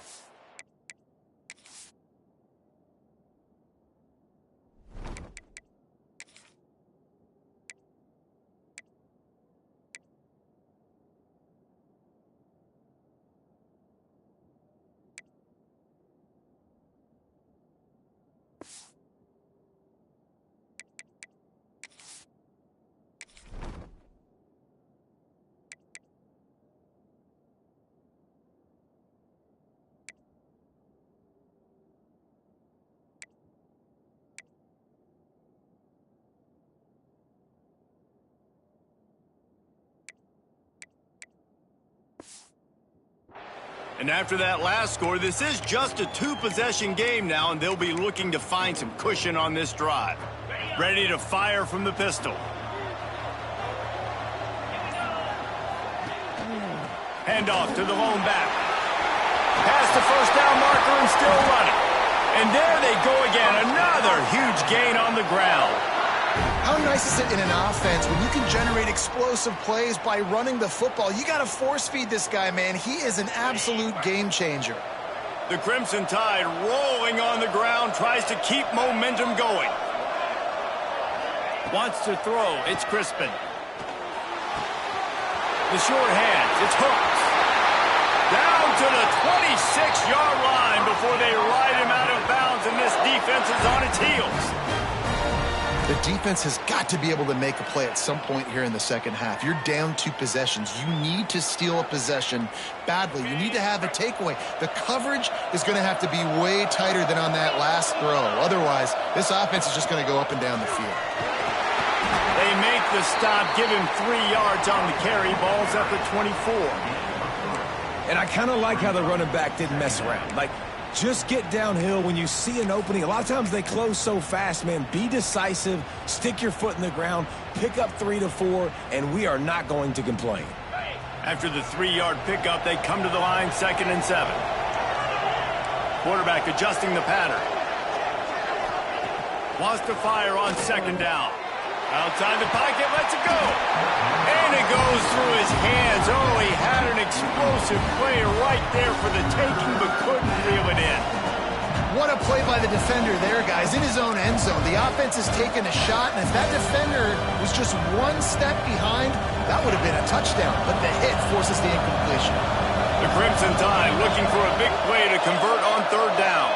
And after that last score, this is just a two-possession game now, and they'll be looking to find some cushion on this drive. Ready to fire from the pistol. Hand off to the lone back. Past the first down marker and still running. And there they go again. Another huge gain on the ground. How nice is it in an offense when you can generate explosive plays by running the football? You got to force feed this guy, man. He is an absolute game changer. The Crimson Tide rolling on the ground, tries to keep momentum going. Wants to throw. It's Crispin. The short hands. It's Hooks. Down to the 26-yard line before they ride him out of bounds, and this defense is on its heels. The defense has got to be able to make a play at some point here in the second half. You're down 2 possessions. You need to steal a possession badly. You need to have a takeaway. The coverage is going to have to be way tighter than on that last throw. Otherwise, this offense is just going to go up and down the field. They make the stop, give him 3 yards on the carry. Ball's at the 24. And I kind of like how the running back didn't mess around. Like, just get downhill when you see an opening. A lot of times they close so fast, man. Be decisive, stick your foot in the ground, pick up 3 to 4, and we are not going to complain. After the 3-yard pickup, they come to the line, 2nd and 7. Quarterback adjusting the pattern. Wants to fire on 2nd down. Outside the pocket, lets it go. And it goes through his hands. Oh, he had an explosive play right there for the taking, but couldn't reel it in. What a play by the defender there, guys, in his own end zone. The offense has taken a shot, and if that defender was just 1 step behind, that would have been a touchdown. But the hit forces the incompletion. The Crimson Tide looking for a big play to convert on 3rd down.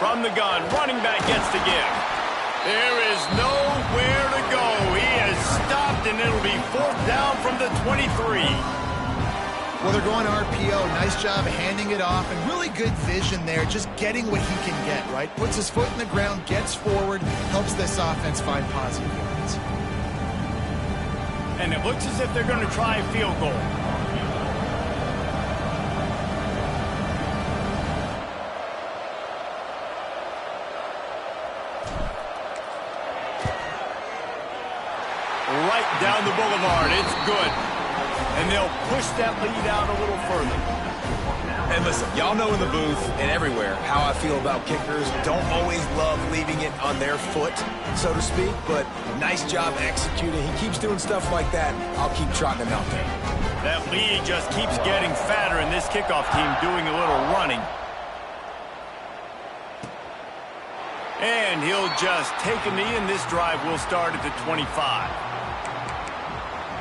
From the gun, running back gets to give. There is nowhere to go. He has stopped, and it'll be 4th down from the 23. Well, they're going RPO. Nice job handing it off, and really good vision there, just getting what he can get, right? Puts his foot in the ground, gets forward, helps this offense find positive yards. And it looks as if they're going to try a field goal. Right down the boulevard. It's good. And they'll push that lead out a little further. And listen, y'all know in the booth and everywhere how I feel about kickers. Don't always love leaving it on their foot, so to speak, but nice job executing. He keeps doing stuff like that. I'll keep trotting him out there. That lead just keeps getting fatter, and this kickoff team doing a little running. And he'll just take a knee, and this drive will start at the 25.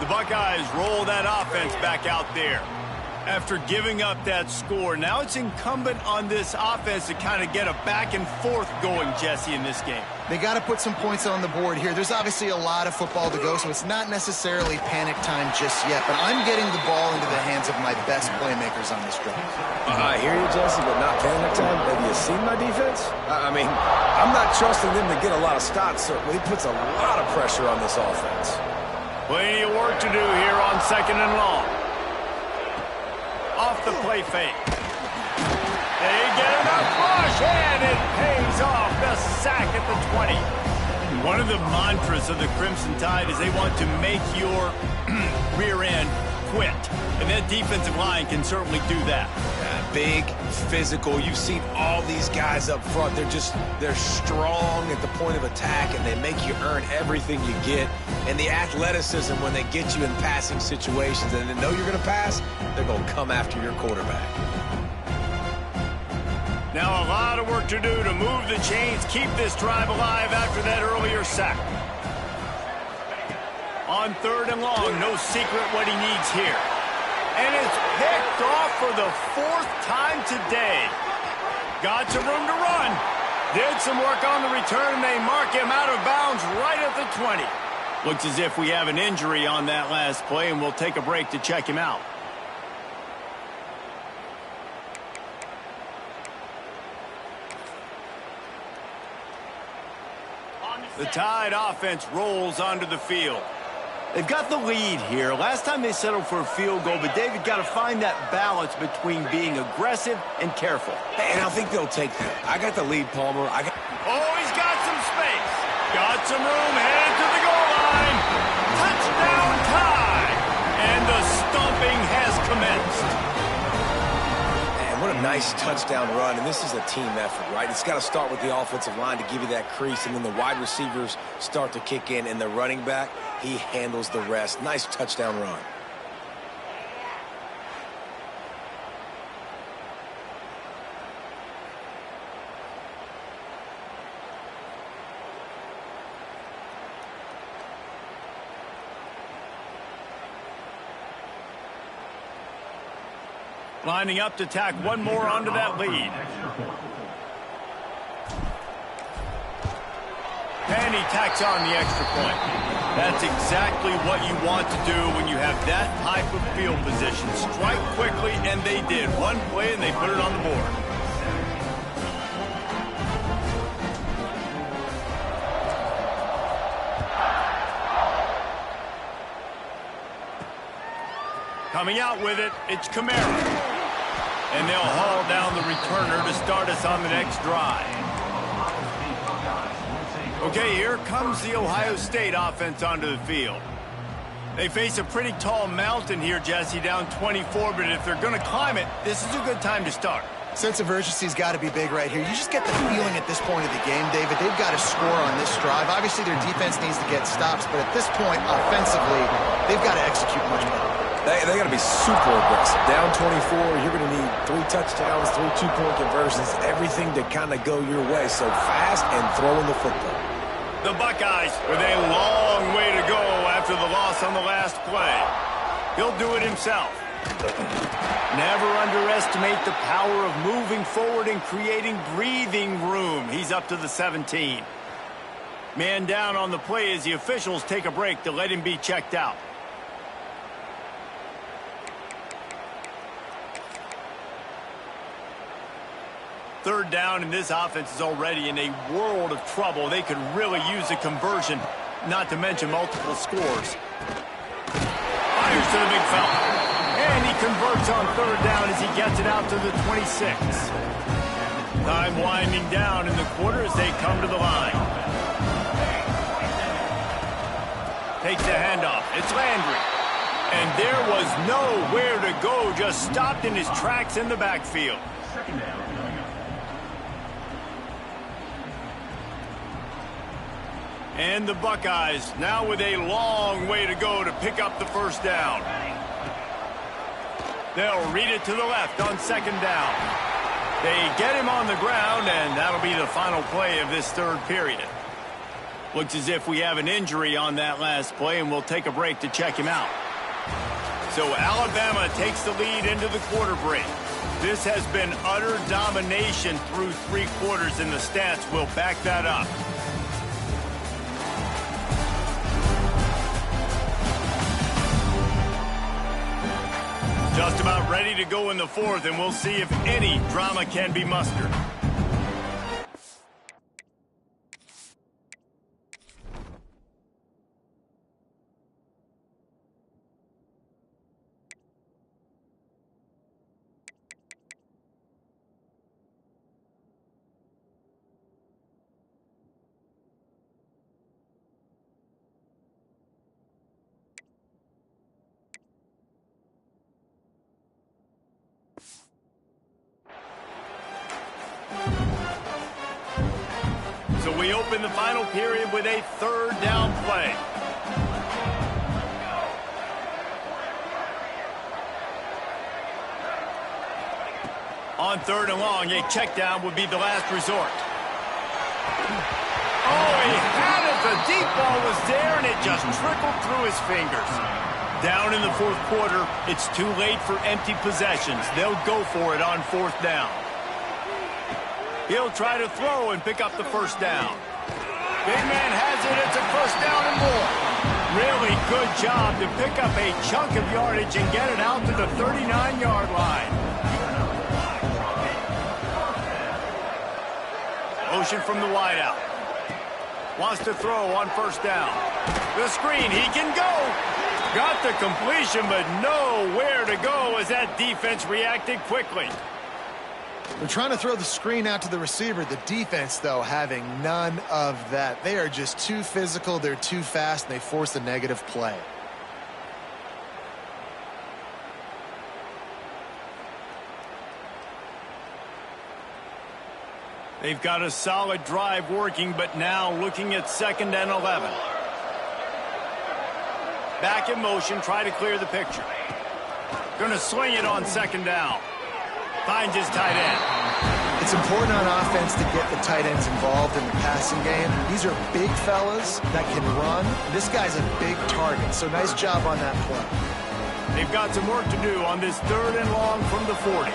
The Buckeyes roll that offense back out there. After giving up that score, now it's incumbent on this offense to kind of get a back and forth going, Jesse, in this game. They got to put some points on the board here. There's obviously a lot of football to go, so it's not necessarily panic time just yet, but I'm getting the ball into the hands of my best playmakers on this drive. I hear you, Jesse, but not panic time. Have you seen my defense? I mean, I'm not trusting them to get a lot of stops, certainly. It puts a lot of pressure on this offense. Plenty of work to do here on 2nd and long. Off the play fake. They get enough push, and it pays off. The sack at the 20. One of the mantras of the Crimson Tide is they want to make your rear end quit. And that defensive line can certainly do that. Big, physical. You've seen all these guys up front. They're strong at the point of attack, and they make you earn everything you get. And the athleticism when they get you in passing situations and they know you're going to pass, they're going to come after your quarterback. Now a lot of work to do to move the chains, keep this drive alive after that earlier sack. On 3rd and long, no secret what he needs here. And it's picked off for the 4th time today. Got some room to run. Did some work on the return, and they mark him out of bounds right at the 20. Looks as if we have an injury on that last play, and we'll take a break to check him out. The Tide offense rolls onto the field. They've got the lead here. Last time they settled for a field goal, but David got to find that balance between being aggressive and careful. And I think they'll take that. I got the lead, Palmer. Oh, he's got some space. Got some room, headed to the goal line. Touchdown tie. And the stomping has commenced. What a nice touchdown run, and this is a team effort, right? It's got to start with the offensive line to give you that crease, and then the wide receivers start to kick in, and the running back, he handles the rest. Nice touchdown run. Lining up to tack one more onto that lead. And he tacks on the extra point. That's exactly what you want to do when you have that type of field position. Strike quickly, and they did. One play, and they put it on the board. Coming out with it, it's Kamara. And they'll haul down the returner to start us on the next drive. Okay, here comes the Ohio State offense onto the field. They face a pretty tall mountain here, Jesse, down 24, but if they're going to climb it, this is a good time to start. Sense of urgency's got to be big right here. You just get the feeling at this point of the game, David, they've got to score on this drive. Obviously, their defense needs to get stops, but at this point, offensively, they've got to execute much better. They got to be super aggressive. Down 24, you're going to need 3 touchdowns, 3 two-point conversions, everything to kind of go your way. So fast and throwing the football. The Buckeyes with a long way to go after the loss on the last play. He'll do it himself. Never underestimate the power of moving forward and creating breathing room. He's up to the 17. Man down on the play as the officials take a break to let him be checked out. Third down, and this offense is already in a world of trouble. They could really use a conversion, not to mention multiple scores. Fires to the big fella. And he converts on third down as he gets it out to the 26. Time winding down in the quarter as they come to the line. Takes the handoff. It's Landry. And there was nowhere to go, just stopped in his tracks in the backfield. And the Buckeyes now with a long way to go to pick up the first down. They'll read it to the left on second down. They get him on the ground, and that'll be the final play of this third period. Looks as if we have an injury on that last play, and we'll take a break to check him out. So Alabama takes the lead into the quarter break. This has been utter domination through 3 quarters, and the stats will back that up. Just about ready to go in the fourth, and we'll see if any drama can be mustered. So we open the final period with a third down play. On third and long, a check down would be the last resort. Oh, he had it. The deep ball was there, and it just trickled through his fingers. Down in the fourth quarter, it's too late for empty possessions. They'll go for it on fourth down. He'll try to throw and pick up the first down. Big man has it. It's a first down and more. Really good job to pick up a chunk of yardage and get it out to the 39-yard line. Motion from the wideout. Wants to throw on first down. The screen, he can go. Got the completion, but nowhere to go as that defense reacted quickly. They're trying to throw the screen out to the receiver. The defense, though, having none of that. They are just too physical. They're too fast, and they force a negative play. They've got a solid drive working, but now looking at 2nd and 11. Back in motion, try to clear the picture. Going to swing it on 2nd down. Finds his tight end. It's important on offense to get the tight ends involved in the passing game. These are big fellas that can run. This guy's a big target, so nice job on that play. They've got some work to do on this 3rd and long from the 40.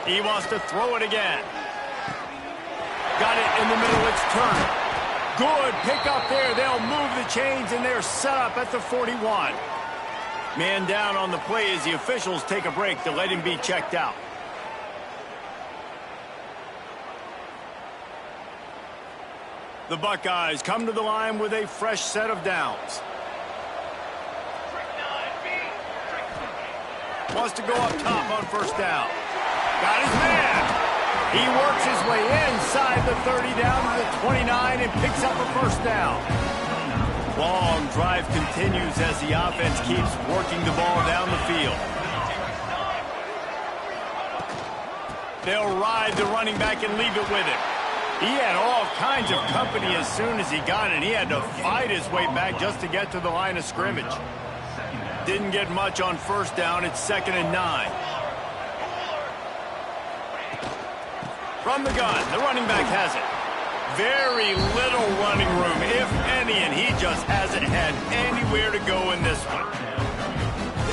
He wants to throw it again. Got it in the middle. It's Turner. Good pickup there. They'll move the chains, and they're set up at the 41. Man down on the play as the officials take a break to let him be checked out. The Buckeyes come to the line with a fresh set of downs. Wants to go up top on 1st down. Got his man. He works his way inside the 30 down to the 29 and picks up a 1st down. Long drive continues as the offense keeps working the ball down the field. They'll ride the running back and leave it with him. He had all kinds of company as soon as he got it. He had to fight his way back just to get to the line of scrimmage. Didn't get much on 1st down. It's 2nd and 9. From the gun, the running back has it. Very little running room, if any, and he just hasn't had anywhere to go in this one.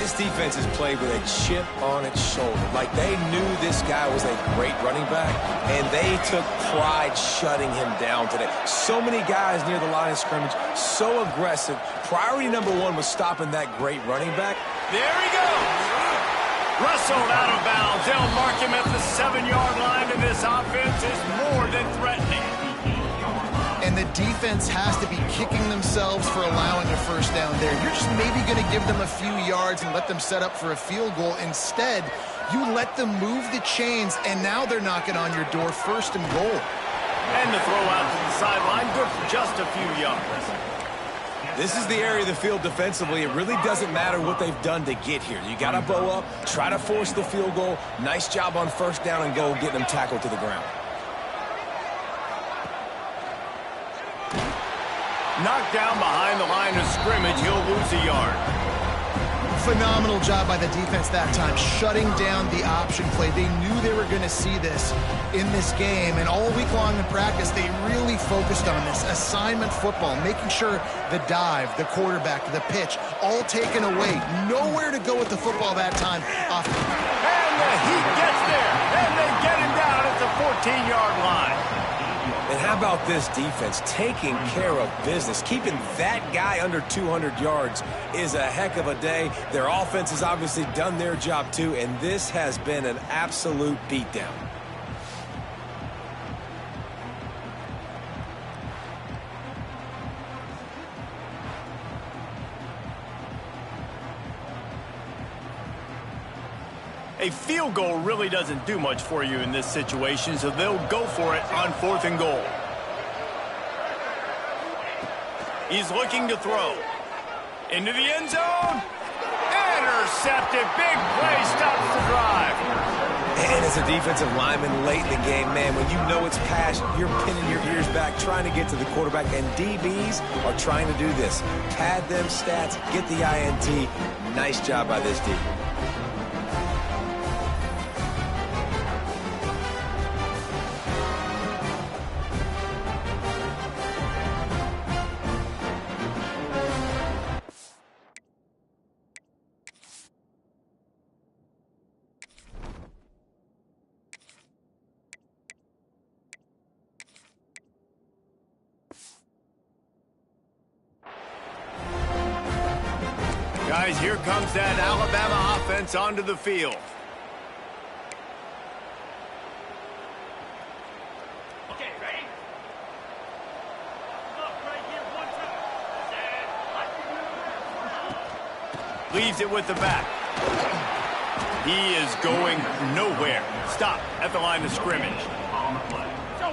This defense has played with a chip on its shoulder. Like they knew this guy was a great running back, and they took pride shutting him down today. So many guys near the line of scrimmage, so aggressive. Priority number 1 was stopping that great running back. There he goes. Wrestled out of bounds. They'll mark him at the 7-yard line, and this offense is more than threatening. And the defense has to be kicking themselves for allowing a 1st down there. You're just maybe going to give them a few yards and let them set up for a field goal. Instead, you let them move the chains, and now they're knocking on your door 1st and goal. And the throw out to the sideline, good for just a few yards. This is the area of the field defensively. It really doesn't matter what they've done to get here. You got to bow up, try to force the field goal. Nice job on 1st down and goal, getting them tackled to the ground. Knocked down behind the line of scrimmage, he'll lose a yard. Phenomenal job by the defense that time, shutting down the option play. They knew they were going to see this in this game, and all week long in practice, they really focused on this assignment football, making sure the dive, the quarterback, the pitch, all taken away. Nowhere to go with the football that time. And the Heat gets there, and they get him down at the 14-yard line. And how about this defense taking care of business? Keeping that guy under 200 yards is a heck of a day. Their offense has obviously done their job too, and this has been an absolute beatdown. A field goal really doesn't do much for you in this situation, so they'll go for it on 4th and goal. He's looking to throw. Into the end zone. Intercepted. Big play stops the drive. And as a defensive lineman late in the game, man, when you know it's past, you're pinning your ears back, trying to get to the quarterback, and DBs are trying to do this. Pad them stats, get the INT. Nice job by this D. Guys, here comes that Alabama offense onto the field. Leaves it with the back. He is going nowhere. Stop at the line of scrimmage.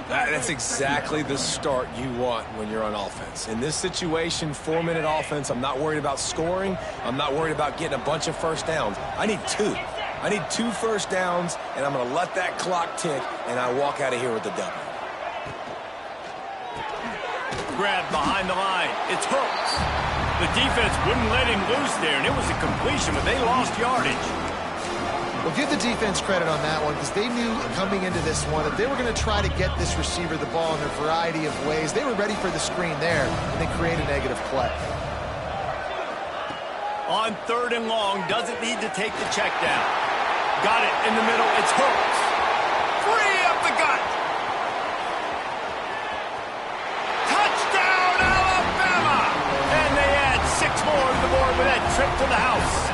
That's exactly the start you want when you're on offense. In this situation, 4-minute offense, I'm not worried about scoring. I'm not worried about getting a bunch of first downs. I need 2. I need 2 first downs, and I'm going to let that clock tick, and I walk out of here with the W. Grab behind the line. It's Hooks. The defense wouldn't let him loose there, and it was a completion, but they lost yardage. Well, give the defense credit on that one because they knew coming into this one that they were going to try to get this receiver the ball in a variety of ways. They were ready for the screen there, and they create a negative play. On 3rd and long, doesn't need to take the check down. Got it in the middle. It's Hooks. Free up the gut. Touchdown, Alabama! And they add 6 more to the board with that trip to the house.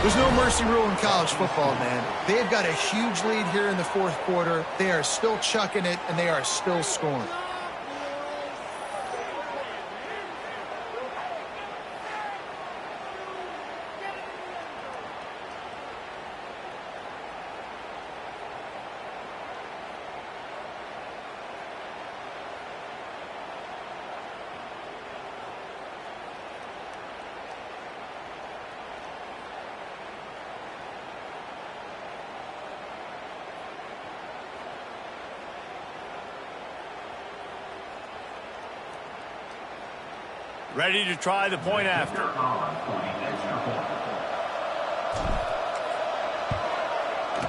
There's no mercy rule in college football, man. They've got a huge lead here in the 4th quarter. They are still chucking it, and they are still scoring. Ready to try the point after.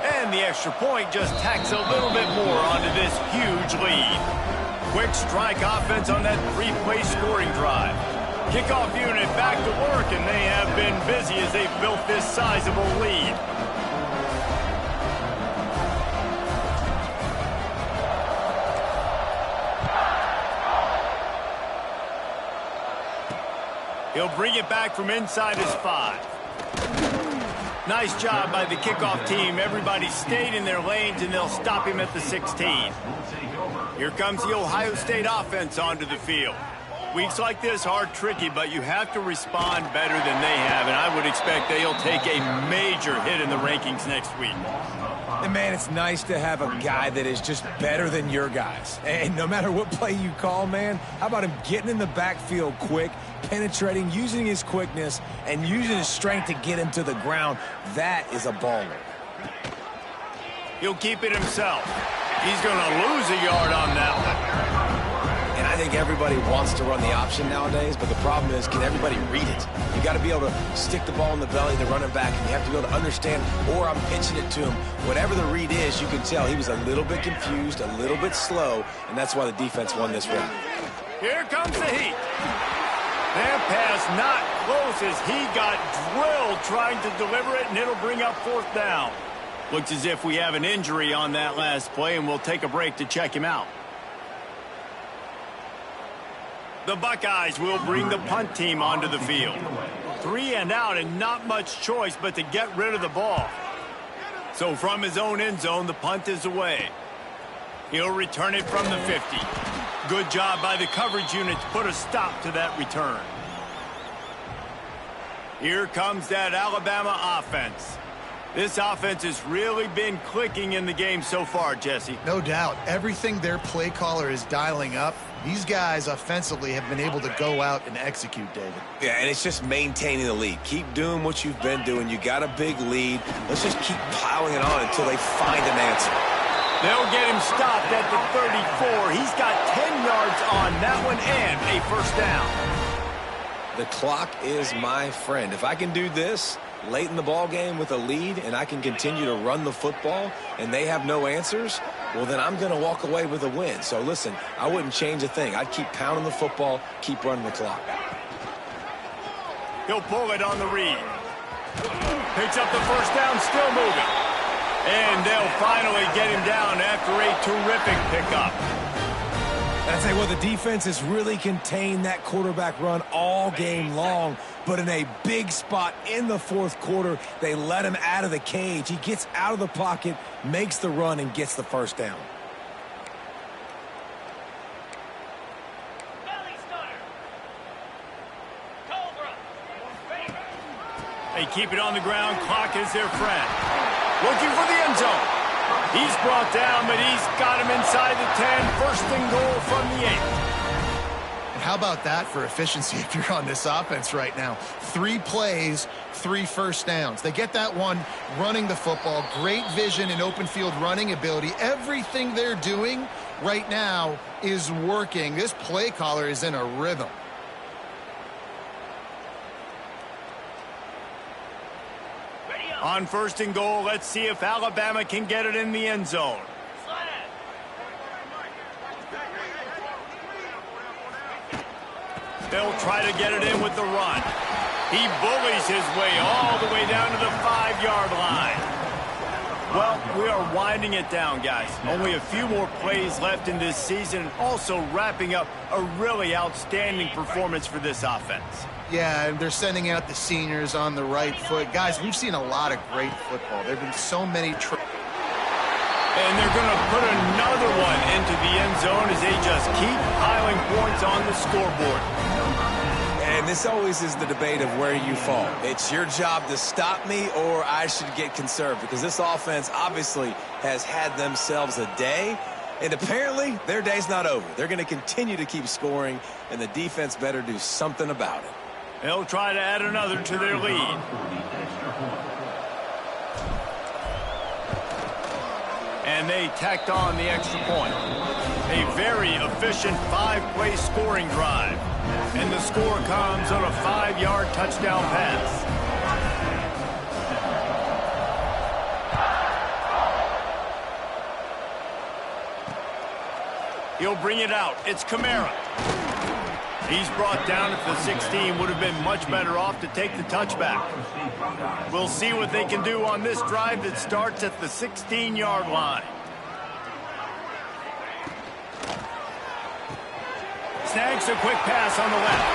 And the extra point just tacks a little bit more onto this huge lead. Quick strike offense on that 3-play scoring drive. Kickoff unit back to work, and they have been busy as they've built this sizable lead. He'll bring it back from inside his 5. Nice job by the kickoff team. Everybody stayed in their lanes, and they'll stop him at the 16. Here comes the Ohio State offense onto the field. Weeks like this are tricky, but you have to respond better than they have, and I would expect they'll take a major hit in the rankings next week. And, man, it's nice to have a guy that is just better than your guys. And no matter what play you call, man, how about him getting in the backfield quick, penetrating, using his quickness, and using his strength to get him to the ground? That is a baller. He'll keep it himself. He's going to lose a yard on that one. And I think everybody wants to run the option nowadays, but the problem is, can everybody read it? You got to be able to stick the ball in the belly of the running back, and you have to be able to understand, or I'm pitching it to him. Whatever the read is, you can tell he was a little bit confused, a little bit slow, and that's why the defense won this round. Here comes the heat. That pass not close as he got drilled trying to deliver it, and it'll bring up 4th down. Looks as if we have an injury on that last play, and we'll take a break to check him out. The Buckeyes will bring the punt team onto the field. 3 and out, and not much choice but to get rid of the ball. So from his own end zone, the punt is away. He'll return it from the 50. Good job by the coverage unit to put a stop to that return. Here comes that Alabama offense. This offense has really been clicking in the game so far, Jesse. No doubt. Everything their play caller is dialing up, these guys offensively have been able to go out and execute, David. Yeah, and it's just maintaining the lead. Keep doing what you've been doing. You got a big lead. Let's just keep piling it on until they find an answer. They'll get him stopped at the 34. He's got 10 yards on that one and a 1st down. The clock is my friend. If I can do this late in the ball game with a lead and I can continue to run the football and they have no answers, well, then I'm going to walk away with a win. So, listen, I wouldn't change a thing. I'd keep pounding the football, keep running the clock. He'll pull it on the read. Picks up the 1st down, still moving. And they'll finally get him down after a terrific pickup. And I tell you what, the defense has really contained that quarterback run all game long. But in a big spot in the 4th quarter, they let him out of the cage. He gets out of the pocket, makes the run, and gets the 1st down. They keep it on the ground. Clock is their friend. Looking for the end zone. He's brought down, but he's got him inside the 10. First and goal from the 8. And how about that for efficiency if you're on this offense right now? 3 plays, 3 first downs. They get that one running the football. Great vision and open field running ability. Everything they're doing right now is working. This play caller is in a rhythm. On first and goal, let's see if Alabama can get it in the end zone. They'll try to get it in with the run. He bullies his way all the way down to the 5-yard line. Well, we are winding it down, guys. Only a few more plays left in this season, and also wrapping up a really outstanding performance for this offense. Yeah, and they're sending out the seniors on the right foot. Guys, we've seen a lot of great football. There have been so many. And they're going to put another one into the end zone as they just keep piling points on the scoreboard. And this always is the debate of where you fall. It's your job to stop me, or I should get conserved, because this offense obviously has had themselves a day, and apparently their day's not over. They're going to continue to keep scoring, and the defense better do something about it. They'll try to add another to their lead. And they tacked on the extra point. A very efficient 5-play scoring drive. And the score comes on a 5-yard touchdown pass. He'll bring it out. It's Kamara. He's brought down at the 16. Would have been much better off to take the touchback. We'll see what they can do on this drive that starts at the 16-yard line. Snags a quick pass on the left.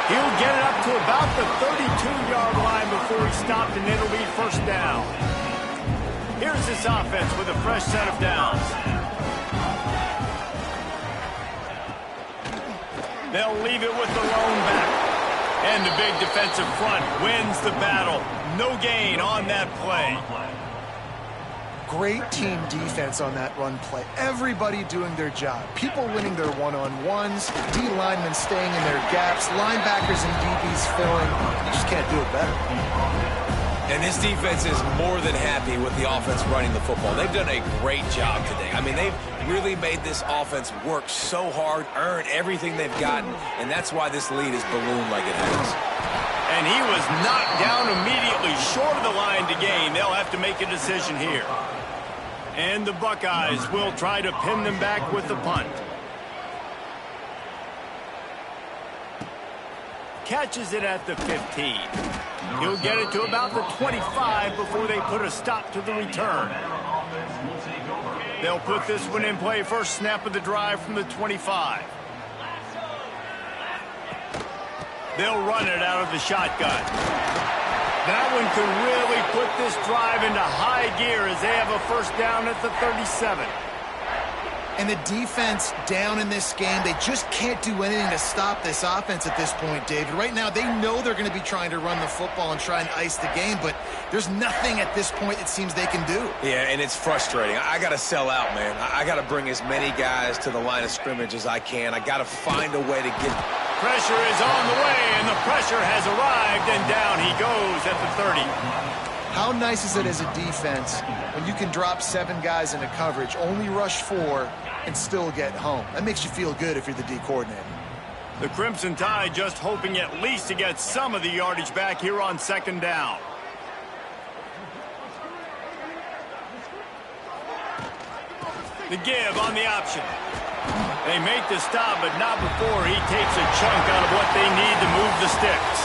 He'll get it up to about the 32-yard line before he stopped, and it'll be first down. Here's this offense with a fresh set of downs. They'll leave it with the lone back. And the big defensive front wins the battle. No gain on that play. Great team defense on that run play. Everybody doing their job. People winning their one-on-ones, D linemen staying in their gaps, linebackers and DBs filling. You just can't do it better. And this defense is more than happy with the offense running the football. They've done a great job today. I mean, they've really made this offense work so hard, earn everything they've gotten, and that's why this lead is ballooned like it has. And he was knocked down immediately short of the line to gain. They'll have to make a decision here. And the Buckeyes will try to pin them back with the punt. Catches it at the 15. He'll get it to about the 25 before they put a stop to the return. They'll put this one in play. First snap of the drive from the 25. They'll run it out of the shotgun. That one could really put this drive into high gear as they have a first down at the 37. And the defense down in this game, they just can't do anything to stop this offense at this point, David. Right now, they know they're going to be trying to run the football and try and ice the game, but there's nothing at this point it seems they can do. Yeah, and it's frustrating. I got to sell out, man. I got to bring as many guys to the line of scrimmage as I can. I got to find a way to get... Pressure is on the way, and the pressure has arrived, and down he goes at the 30. How nice is it as a defense when you can drop 7 guys into coverage, only rush 4, and still get home? That makes you feel good if you're the D coordinator. The Crimson Tide just hoping at least to get some of the yardage back here on second down. The give on the option. They make the stop, but not before he takes a chunk out of what they need to move the sticks.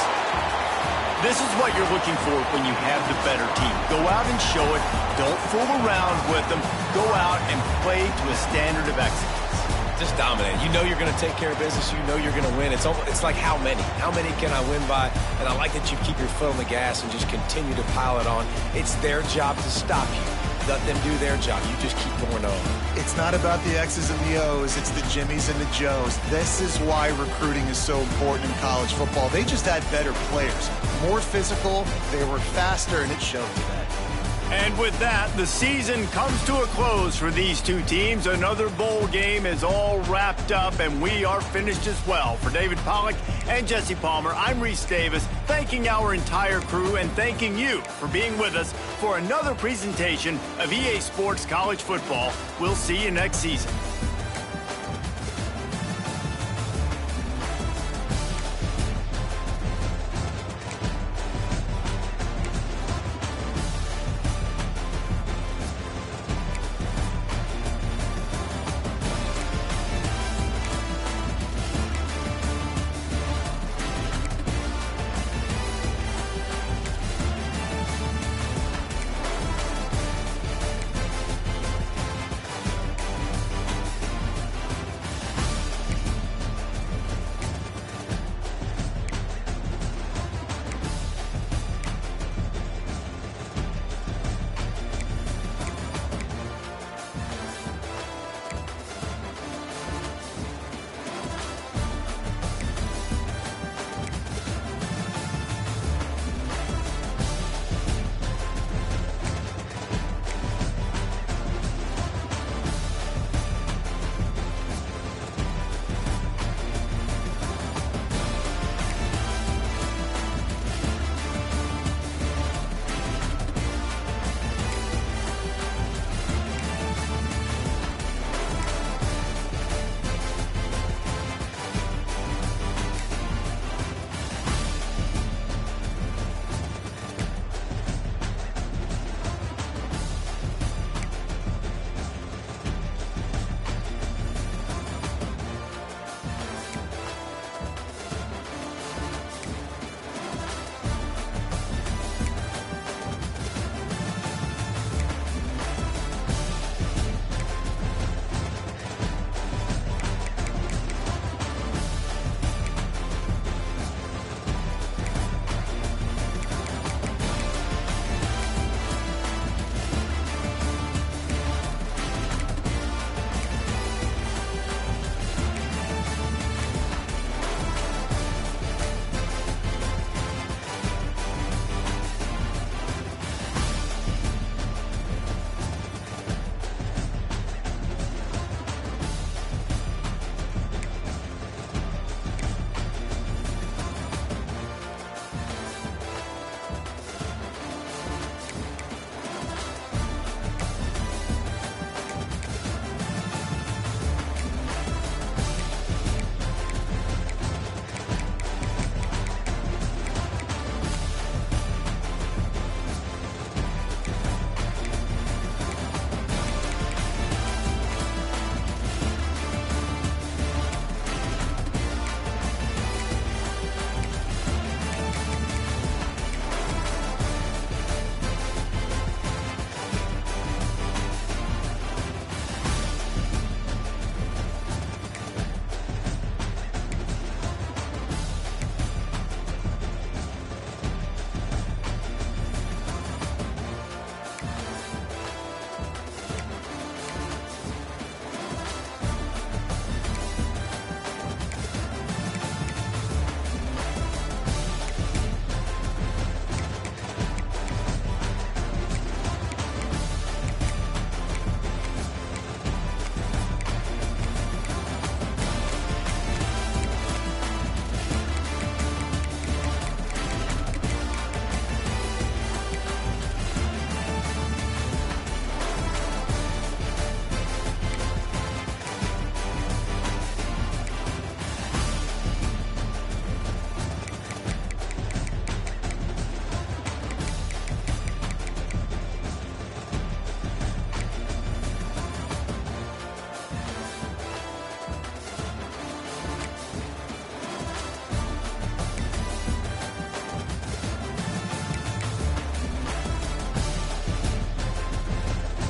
This is what you're looking for when you have the better team. Go out and show it. Don't fool around with them. Go out and play to a standard of excellence. Just dominate. You know you're going to take care of business. You know you're going to win. It's like how many? How many can I win by? And I like that you keep your foot on the gas and just continue to pile it on. It's their job to stop you. let them do their job. You just keep going on. It's not about the X's and the O's. It's the Jimmies and the Joes. This is why recruiting is so important in college football. They just had better players, more physical, they were faster, and it showed today. And with that, the season comes to a close for these two teams. Another bowl game is all wrapped up, and we are finished as well. For David Pollack and Jesse Palmer, I'm Reese Davis, thanking our entire crew and thanking you for being with us for another presentation of EA Sports College Football. We'll see you next season.